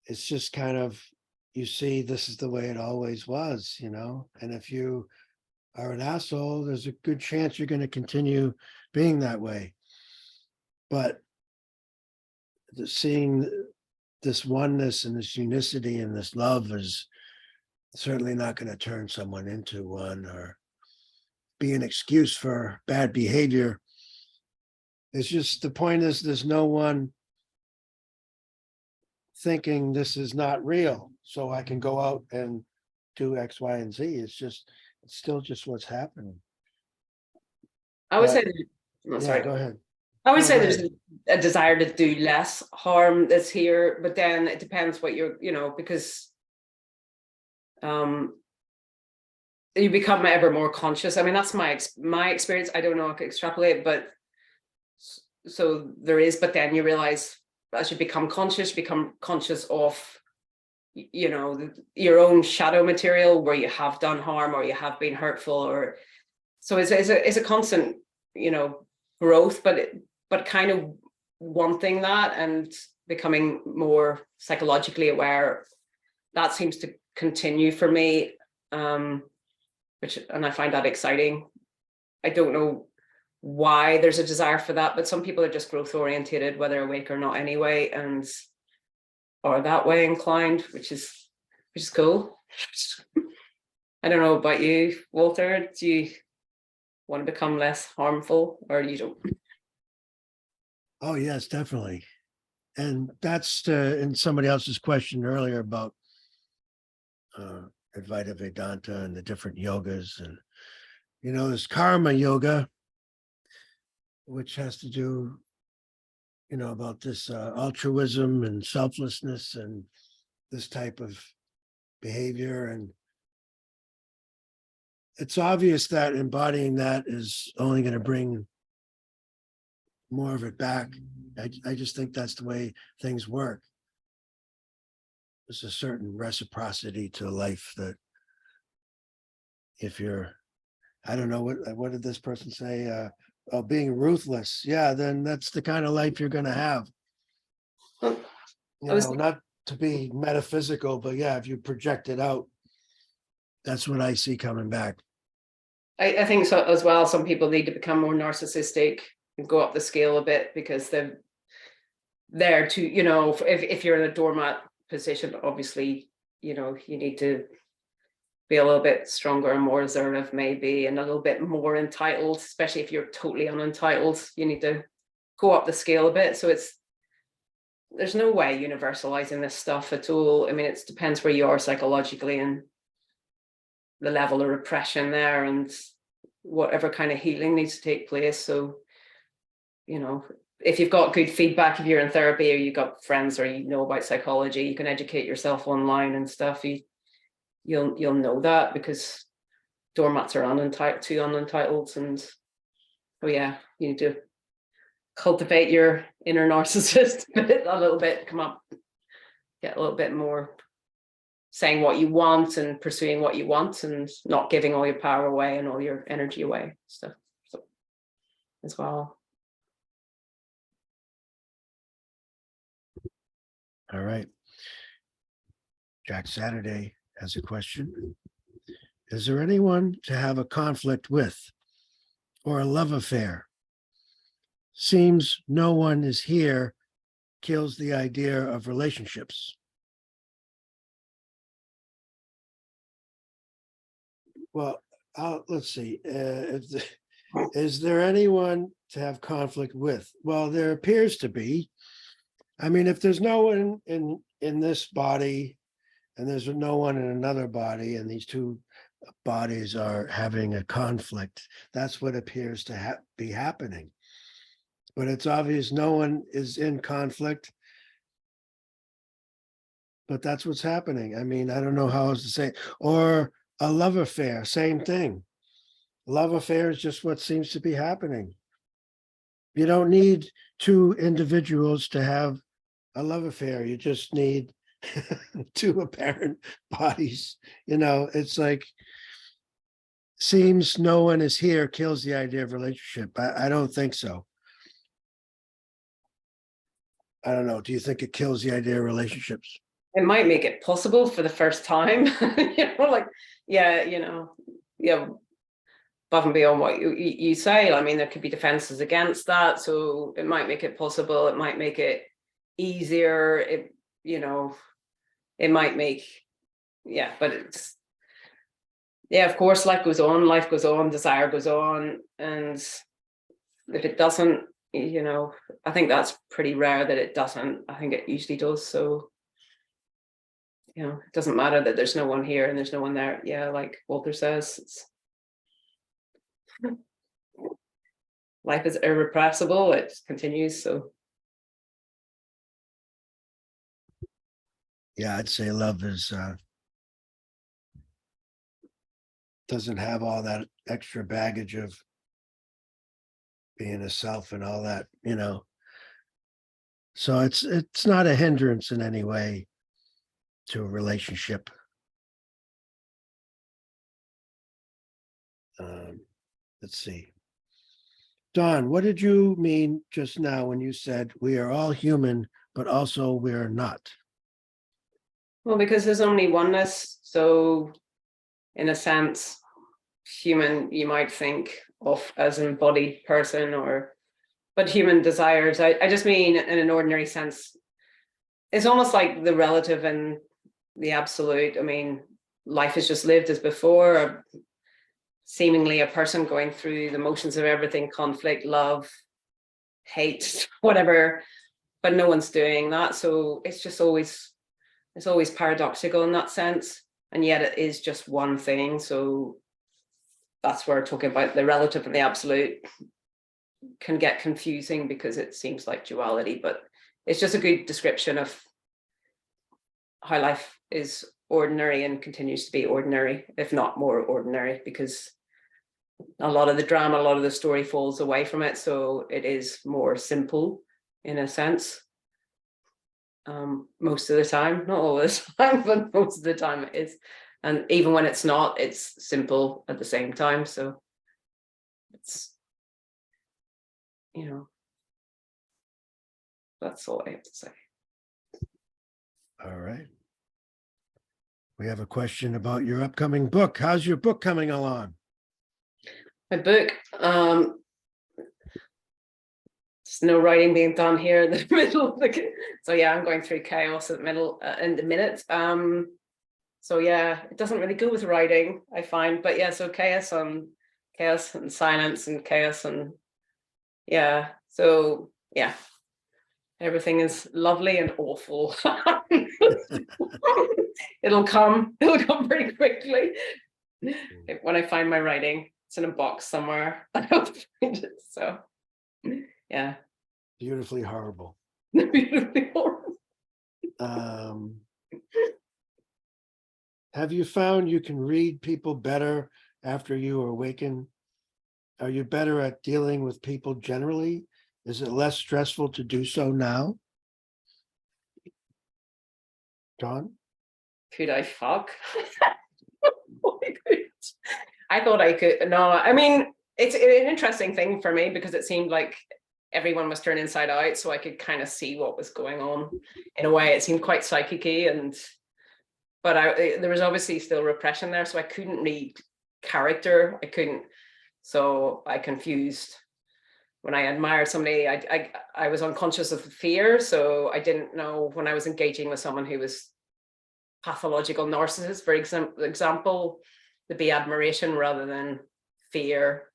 It's just kind of, you see, this is the way it always was, you know, and if you are an asshole, there's a good chance you're going to continue being that way. But seeing this oneness and this unicity and this love is certainly not going to turn someone into one or be an excuse for bad behavior. It's just, the point is, there's no one thinking this is not real, so I can go out and do X, Y, and Z. It's still just what's happening. I would But- say, no, Yeah, sorry. go ahead. I would No, say go there's ahead. a desire to do less harm that's here, but then it depends what you're, you know, because you become ever more conscious. I mean, that's my experience. I don't know if I can extrapolate, but so there is, but then you realize as you become conscious of, you know, your own shadow material where you have done harm or you have been hurtful, or so it's a constant, you know, growth, but kind of wanting that and becoming more psychologically aware, that seems to continue for me, and I find that exciting. I don't know why there's a desire for that, but some people are just growth orientated, whether awake or not anyway, and are that way inclined, which is cool. I don't know about you, Walter. Do you want to become less harmful, or you don't? Oh, yes, definitely. And that's in somebody else's question earlier about Advaita Vedanta and the different yogas. And, you know, there's karma yoga, which has to do, you know, about this altruism and selflessness and this type of behavior. And it's obvious that embodying that is only going to bring more of it back. I just think that's the way things work. There's a certain reciprocity to life that if you're, I don't know, what did this person say? Being ruthless. Yeah, then that's the kind of life you're going to have. Well, You know, not to be metaphysical, but yeah, if you project it out, that's what I see coming back. I think so as well. Some people need to become more narcissistic and go up the scale a bit, because they're there to, you know, if you're in a doormat position, obviously, you know, you need to be a little bit stronger and more assertive, maybe, and a little bit more entitled, especially if you're totally unentitled. You need to go up the scale a bit. So there's no way universalizing this stuff at all. I mean, it depends where you are psychologically and the level of repression there and whatever kind of healing needs to take place. So, you know, if you've got good feedback, if you're in therapy or you've got friends or you know about psychology, you can educate yourself online and stuff. you'll know that, because doormats are unentitled, and oh yeah, you need to cultivate your inner narcissist a little bit, come up, get a little bit more saying what you want and pursuing what you want, and not giving all your power away and all your energy away, stuff, so, as well. All right. Jack Saturday has a question. Is there anyone to have a conflict with or a love affair? Seems no one is here, kills the idea of relationships. Well, let's see. Is there anyone to have conflict with? Well, there appears to be. I mean, if there's no one in this body and there's no one in another body, and these two bodies are having a conflict, that's what appears to be happening. But it's obvious no one is in conflict. But that's what's happening. I mean, I don't know how else to say it. Or a love affair, same thing. Love affair is just what seems to be happening. You don't need two individuals to have a love affair. You just need two apparent bodies. You know, it's like, seems no one is here, kills the idea of relationship. I don't think so. I don't know. Do you think it kills the idea of relationships? It might make it possible for the first time, like, yeah, above and beyond what you say. I mean, there could be defenses against that, so it might make it possible. It might make it easier. It might make, but it's, of course, life goes on, desire goes on, and if it doesn't, I think that's pretty rare that it doesn't. I think it usually does. So, it doesn't matter that there's no one here and there's no one there. Yeah, like Walter says, life is irrepressible. It continues. So, yeah, I'd say love is doesn't have all that extra baggage of being a self and all that, So it's not a hindrance in any way to a relationship. Let's see. Don, what did you mean just now when you said we are all human, but also we're not? well, because there's only oneness. So, in a sense, human, you might think of as an embodied person, but human desires, I just mean in an ordinary sense, it's almost like the relative and the absolute. I mean, life is just lived as before, seemingly a person going through the motions of everything, conflict, love, hate, whatever, but no one's doing that. So it's always paradoxical in that sense, and yet it is just one thing. So that's where we're talking about the relative and the absolute can get confusing, because it seems like duality, but it's just a good description of how life is ordinary and continues to be ordinary, if not more ordinary, because a lot of the drama, a lot of the story falls away from it. So it is more simple in a sense. Most of the time, not all the time, but most of the time it is. And even when it's not, it's simple at the same time. So it's, that's all I have to say. All right. We have a question about your upcoming book. How's your book coming along? My book, there's no writing being done here in the middle. So yeah, I'm going through chaos at the middle in the minute. So yeah, it doesn't really go with writing, I find. But yeah, so chaos and silence and chaos and so yeah, everything is lovely and awful. It'll come pretty quickly when I find my writing. It's in a box somewhere. I don't find it. So yeah. Beautifully horrible. Beautifully horrible. Have you found you can read people better after you awaken? Are you better at dealing with people generally? Is it less stressful to do so now? John? Could I fuck? I thought I could. No, I mean, it's an interesting thing for me because it seemed like everyone was turned inside out, so I could kind of see what was going on. In a way, it seemed quite psychic-y, but there was obviously still repression there, so I couldn't read character. I couldn't, so I confused. When I admired somebody, I was unconscious of fear, so I didn't know when I was engaging with someone who was pathological narcissist, for example, to be admiration rather than fear.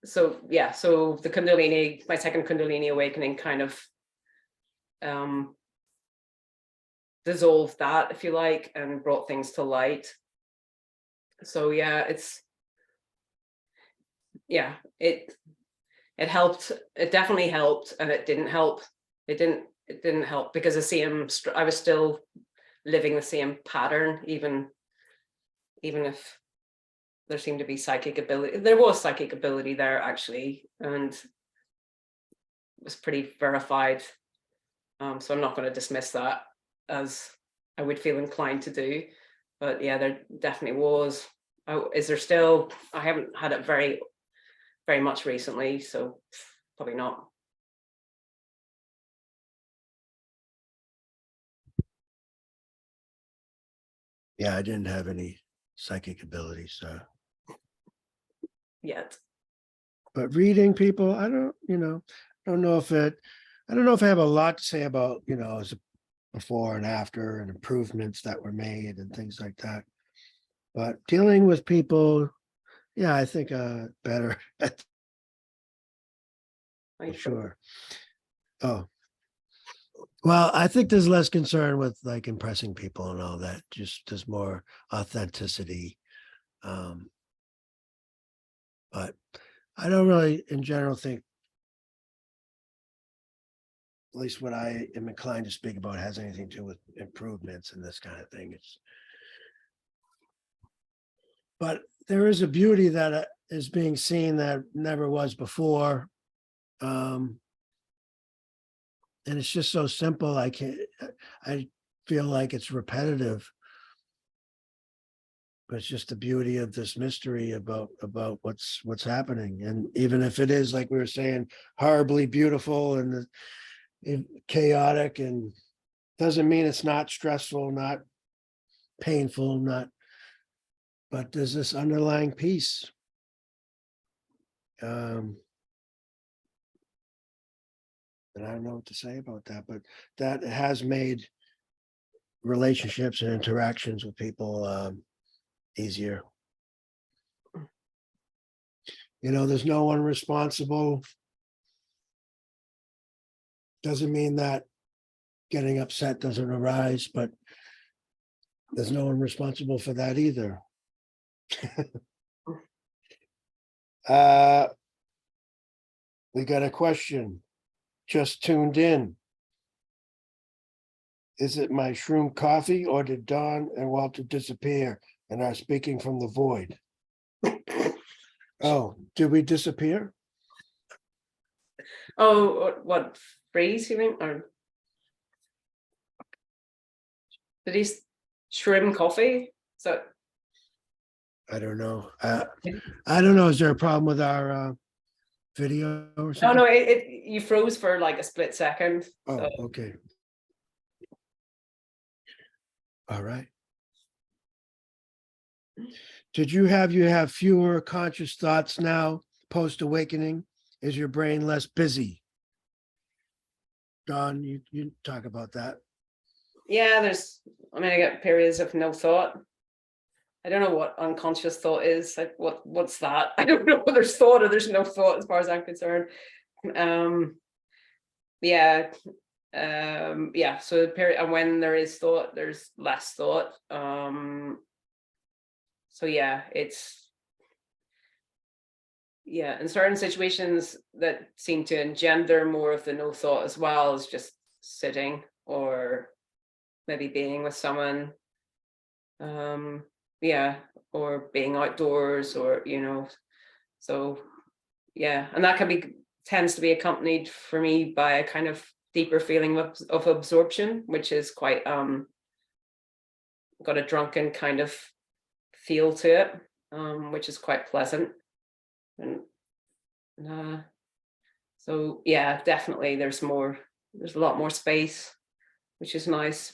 So yeah, so the Kundalini, my second Kundalini awakening kind of dissolved that, if you like, and brought things to light. So yeah, it helped. It definitely helped, and it didn't help. It didn't help because I was still living the same pattern, even if there seemed to be psychic ability. There was psychic ability there actually, and it was pretty verified. So I'm not going to dismiss that as I would feel inclined to do. But yeah, there definitely was. Is there still? I haven't had it very much recently, so probably not. Yeah, I didn't have any psychic abilities, so. Yet. But reading people, I don't know if I have a lot to say about, as a before and after and improvements that were made and things like that. But dealing with people, yeah, I think better for sure. Oh, well, I think there's less concern with like impressing people and all that. Just there's more authenticity. But I don't really, in general, think, at least what I am inclined to speak about, has anything to do with improvements and this kind of thing. But there is a beauty that is being seen that never was before. And it's just so simple. I feel like it's repetitive. But it's just the beauty of this mystery about what's happening. And even if it is, like we were saying, horribly beautiful and chaotic, and doesn't mean it's not stressful, not painful, but there's this underlying peace. And I don't know what to say about that, but that has made relationships and interactions with people easier. There's no one responsible. Doesn't mean that getting upset doesn't arise, but there's no one responsible for that either. We got a question. Just tuned in. Is it my shroom coffee, or did Don and Walter disappear and are speaking from the void? Oh, did we disappear? Oh, what freeze you mean? Or did he shrimp coffee? So I don't know. I don't know. Is there a problem with our video or no, something? you froze for like a split second. Oh, So. okay. All right. Did you have fewer conscious thoughts now post awakening? Is your brain less busy? Don, you talk about that. Yeah, I get periods of no thought. I don't know what unconscious thought is. Like what's that? I don't know whether there's thought or there's no thought as far as I'm concerned. Yeah. So the period, and when there is thought, there's less thought. So yeah, in certain situations that seem to engender more of the no thought as well as just sitting or maybe being with someone. Yeah, or being outdoors, or so yeah, and that tends to be accompanied for me by a kind of deeper feeling of absorption, which is quite got a drunken kind of feel to it, which is quite pleasant. And so yeah, definitely there's a lot more space, which is nice,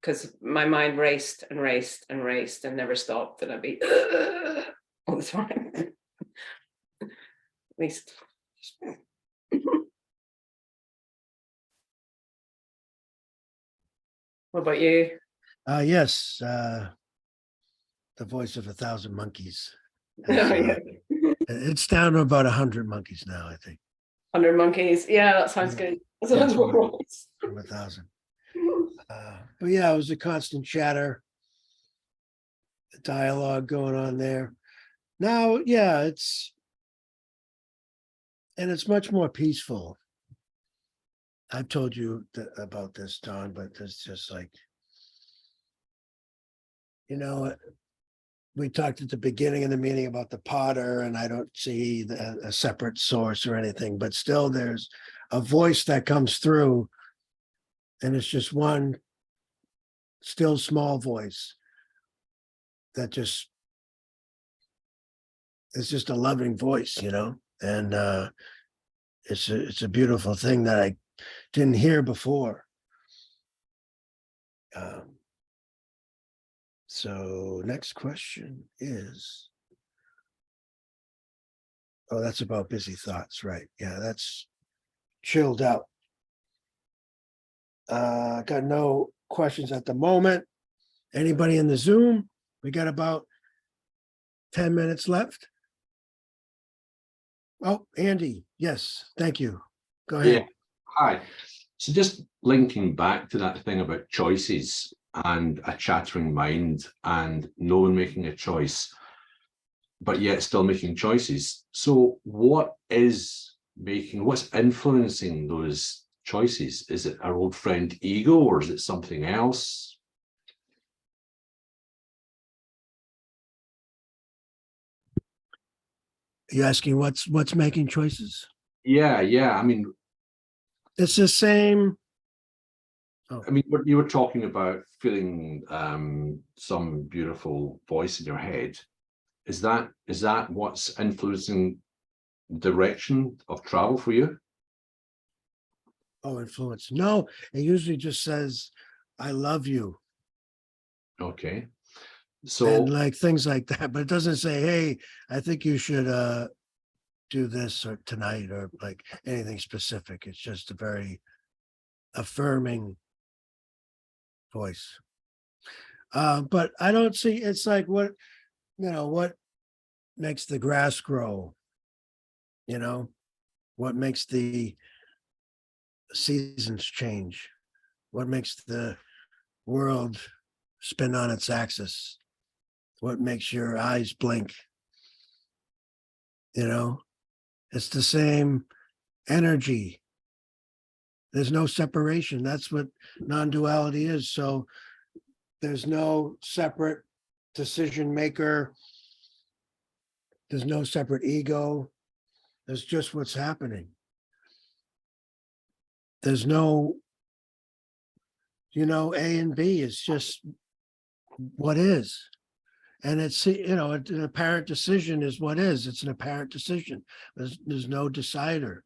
because my mind raced and raced and raced and never stopped, and I'd be all the time. At least. What about you? Yes, the voice of 1,000 monkeys. Oh, yeah. It's down to about 100 monkeys now, I think, 100 monkeys. Yeah, that sounds good. That sounds nice. from 1,000. But yeah, it was a constant chatter, dialogue going on there. Now, yeah, it's much more peaceful. I've told you about this, Don, but it's just like, we talked at the beginning of the meeting about the Potter, and I don't see a separate source or anything, but still there's a voice that comes through, and it's just one still small voice that just it's just a loving voice, and it's a beautiful thing that I didn't hear before. So next question is, oh, that's about busy thoughts, right? Yeah, that's chilled out. Got no questions at the moment. Anybody in the Zoom? We got about 10 minutes left. Oh, Andy, yes, thank you. Go ahead. Yeah. Hi. So just linking back to that thing about choices and a chattering mind and no one making a choice, but yet still making choices. So what's influencing those choices? Is it our old friend ego, or is it something else? You asking what's making choices? Yeah. I mean, It's the same. what you were talking about, feeling some beautiful voice in your head. Is that what's influencing direction of travel for you? Oh, influence. No, it usually just says, I love you. Okay. And So like things like that, but it doesn't say, hey, I think you should do this or tonight or like anything specific. It's just a very affirming voice. But I don't see, it's like what makes the grass grow? What makes the seasons change? What makes the world spin on its axis? What makes your eyes blink? It's the same energy. There's no separation. That's what non-duality is. So there's no separate decision maker. There's no separate ego. There's just what's happening. There's no, A and B. It's just what is. And it's, an apparent decision is what is. It's an apparent decision. There's no decider.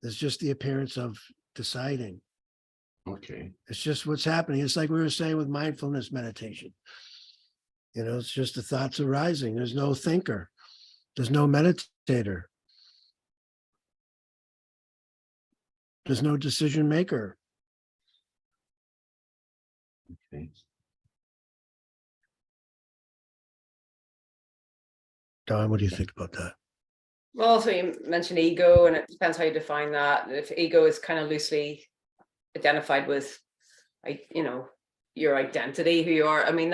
There's just the appearance of deciding. okay. It's just what's happening. It's like we were saying with mindfulness meditation. It's just the thoughts arising. There's no thinker. There's no meditator. There's no decision maker. Okay. Don, what do you think about that? Well, so you mentioned ego, and it depends how you define that. If ego is kind of loosely identified with, your identity, who you are, I mean,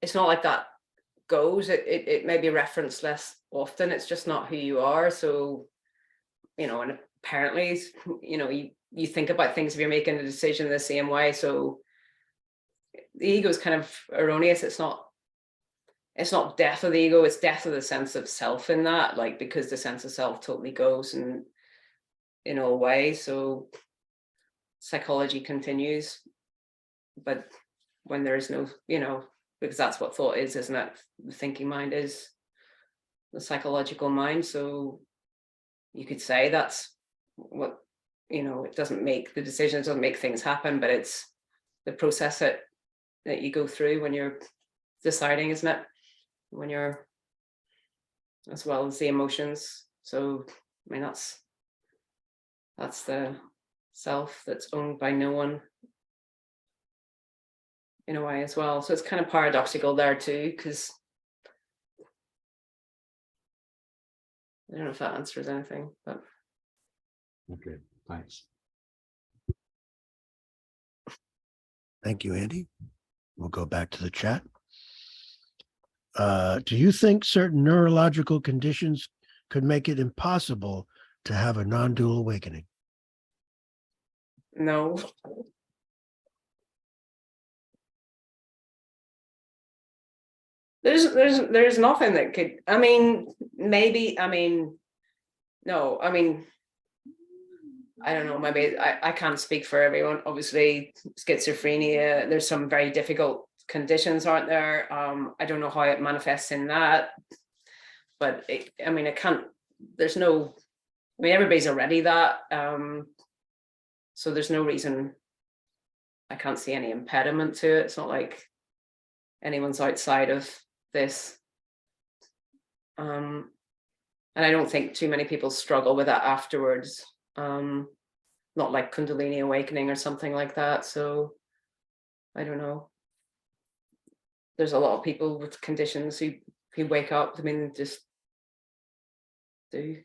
it's not like that goes. It may be referenced less often. It's just not who you are. So, and apparently, you think about things if you're making a decision the same way. So the ego is kind of erroneous. It's not death of the ego, it's death of the sense of self in that, like, because the sense of self totally goes in all ways. So psychology continues, but when there is no, because that's what thought is, isn't it? The thinking mind is the psychological mind. So you could say that's what, it doesn't make the decisions, doesn't make things happen, but it's the process that you go through when you're deciding, isn't it? When you're, as well as the emotions. So I mean, that's the self that's owned by no one in a way as well. So it's kind of paradoxical there too, because I don't know if that answers anything, but Okay, thanks. Thank you, Andy. We'll go back to the chat. Do you think certain neurological conditions could make it impossible to have a non-dual awakening? no. There's nothing that could, I mean, maybe, no, I don't know, maybe I can't speak for everyone. Obviously, schizophrenia, there's some very difficult conditions, aren't there? I don't know how it manifests in that, but it can't, there's no, everybody's already that. So there's no reason, I can't see any impediment to it. It's not like anyone's outside of this. And I don't think too many people struggle with that afterwards. Not like Kundalini awakening or something like that. So I don't know. There's a lot of people with conditions who wake up, just do,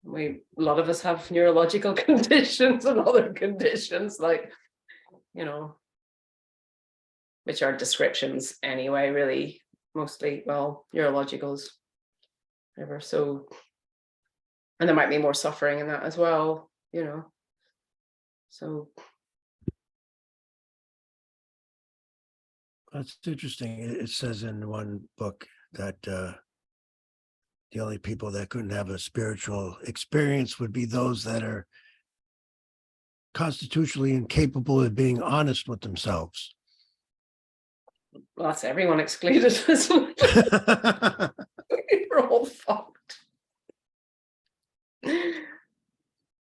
a lot of us have neurological conditions and other conditions, like, which are descriptions anyway, really, mostly, well, neurologicals, whatever. So, and there might be more suffering in that as well, so. That's interesting. It says in one book that the only people that couldn't have a spiritual experience would be those that are constitutionally incapable of being honest with themselves. Well, that's everyone excluded. We're all fucked.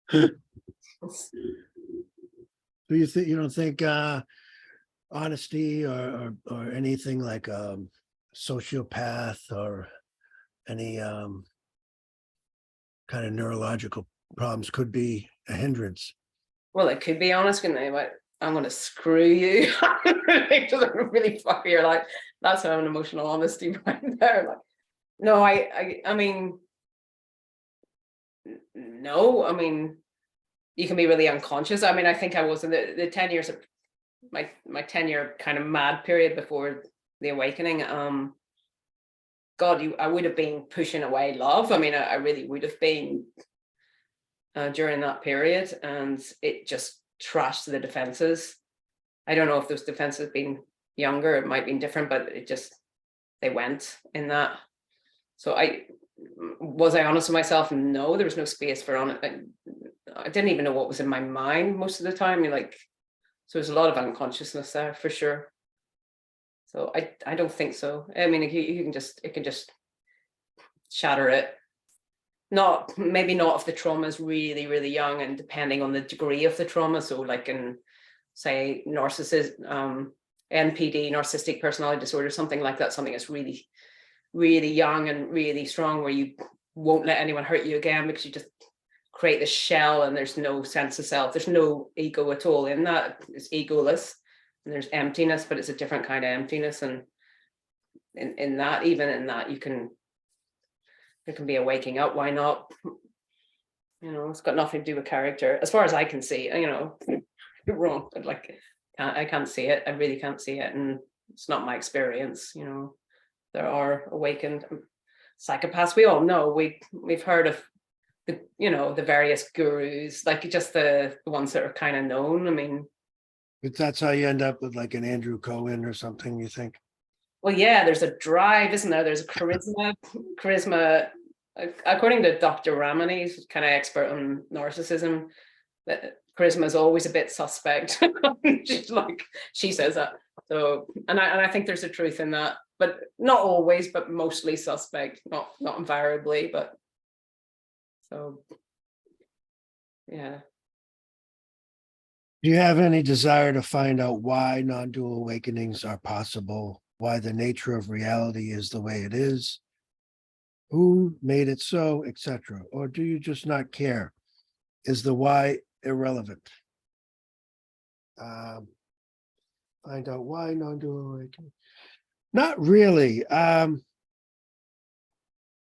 Do you think, you don't think honesty or anything like sociopath or any kind of neurological problems could be a hindrance? Well, it could be honest, couldn't they? But I'm going to screw you. Really fuck your life. That's an emotional honesty right there. Like, no, I mean, no, you can be really unconscious. I think I was in the 10 years of my 10-year kind of mad period before the awakening. God, I would have been pushing away love. I really would have been during that period, and it just trashed the defenses. I don't know if those defenses been younger, it might have been different, but they went in that. So was I honest with myself? No, there was no space for honest. I didn't even know what was in my mind most of the time. So there's a lot of unconsciousness there for sure. So I don't think so. It can just shatter it. Maybe not if the trauma is really, really young, and depending on the degree of the trauma. So like in, say, NPD, narcissistic personality disorder, something like that, something that's really, really young and really strong, where you won't let anyone hurt you again because you just create this shell and there's no sense of self. There's no ego at all in that. It's egoless, and there's emptiness, but it's a different kind of emptiness. And in that, even in that, there can be a waking up. Why not? It's got nothing to do with character, as far as I can see. You're wrong, but I can't see it. I really can't see it, and it's not my experience. There are awakened psychopaths. We all know. We've heard of the various gurus, like just the ones that are kind of known. But that's how you end up with like an Andrew Cohen or something, you think? Well, yeah, there's a drive, isn't there? There's a charisma. According to Dr. Ramani, he's kind of expert on narcissism, that charisma is always a bit suspect. She says that. So, and I think there's a truth in that, but not always, but mostly suspect, not invariably, but so, yeah. Do you have any desire to find out why non-dual awakenings are possible? Why the nature of reality is the way it is? Who made it so, etc.? Or do you just not care? Is the why irrelevant? Find out why non-dual awakening. Not really.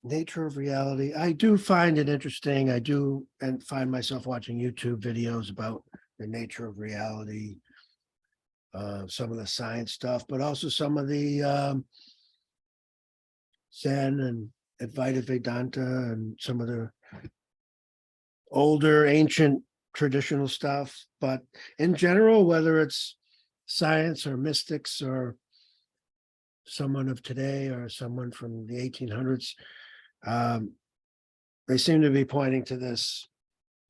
Nature of reality. I do find it interesting. I do and find myself watching YouTube videos about the nature of reality, some of the science stuff, but also some of the Zen and Advaita Vedanta and some of the older ancient traditional stuff. But in general, whether it's science or mystics or someone of today or someone from the 1800s, they seem to be pointing to this.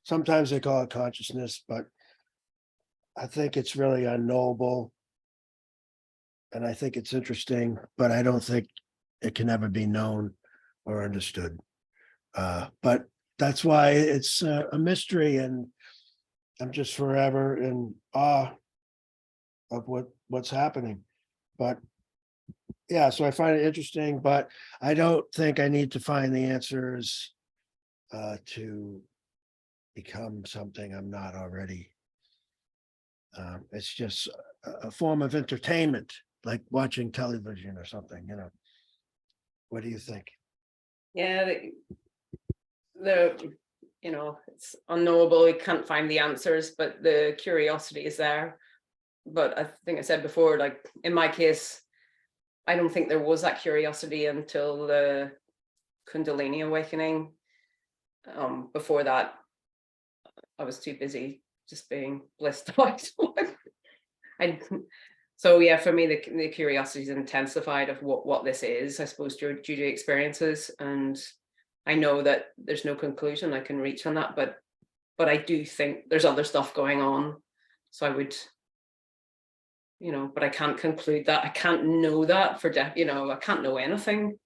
Sometimes they call it consciousness, but I think it's really unknowable. And I think it's interesting, but I don't think it can ever be known or understood. But that's why it's a mystery, and I'm just forever in awe of what's happening. But yeah, so I find it interesting, but I don't think I need to find the answers to become something I'm not already. It's just a form of entertainment, like watching television or something, you know. What do you think? Yeah, it's unknowable. You can't find the answers, but the curiosity is there. But I think I said before, like in my case, I don't think there was that curiosity until the Kundalini awakening. Before that, I was too busy just being blissed out. So yeah, for me, the curiosity is intensified of what this is, I suppose, due to experiences. And I know that there's no conclusion I can reach on that, but I do think there's other stuff going on. So I would, but I can't conclude that. I can't know that I can't know anything.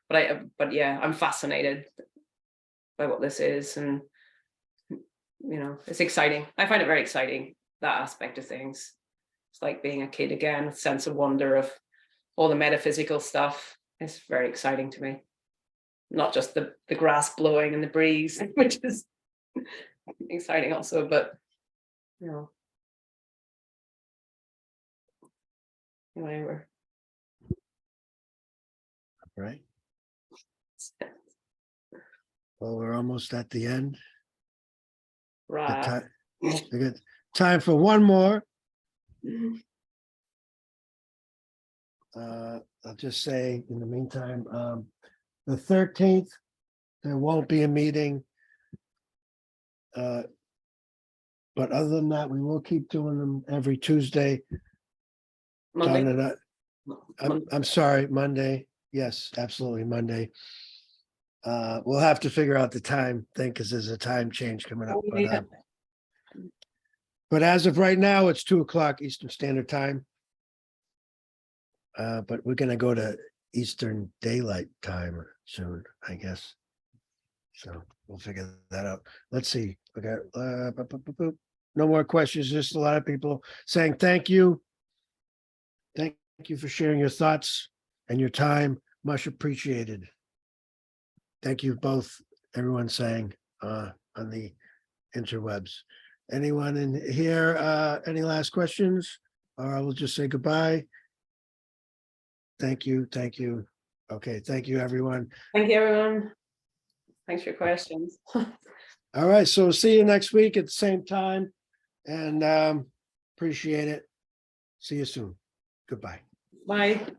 But yeah, I'm fascinated by what this is, and it's exciting. I find it very exciting, that aspect of things. It's like being a kid again, a sense of wonder of all the metaphysical stuff. It's very exciting to me. Not just the grass blowing and the breeze, which is exciting also, but anyway, Right. Well, we're almost at the end. right. We got time for one more. I'll just say in the meantime, the 13th, there won't be a meeting. But other than that, we will keep doing them every Tuesday. Monday. Donna and I'm sorry, Monday. Yes, absolutely, Monday. We'll have to figure out the time thing because there's a time change coming up. But as of right now, it's 2:00 Eastern Standard Time. But we're gonna go to Eastern Daylight Time soon, I guess. So we'll figure that out. Let's see. Okay. No more questions. Just a lot of people saying thank you. Thank you for sharing your thoughts and your time. Much appreciated. Thank you both, everyone saying on the interwebs. Anyone in here, any last questions? Or I will just say goodbye. Thank you. Thank you. Okay. Thank you, everyone. Thank you, everyone. Thanks for your questions. All right. So see you next week at the same time. And appreciate it. See you soon. Goodbye. Bye.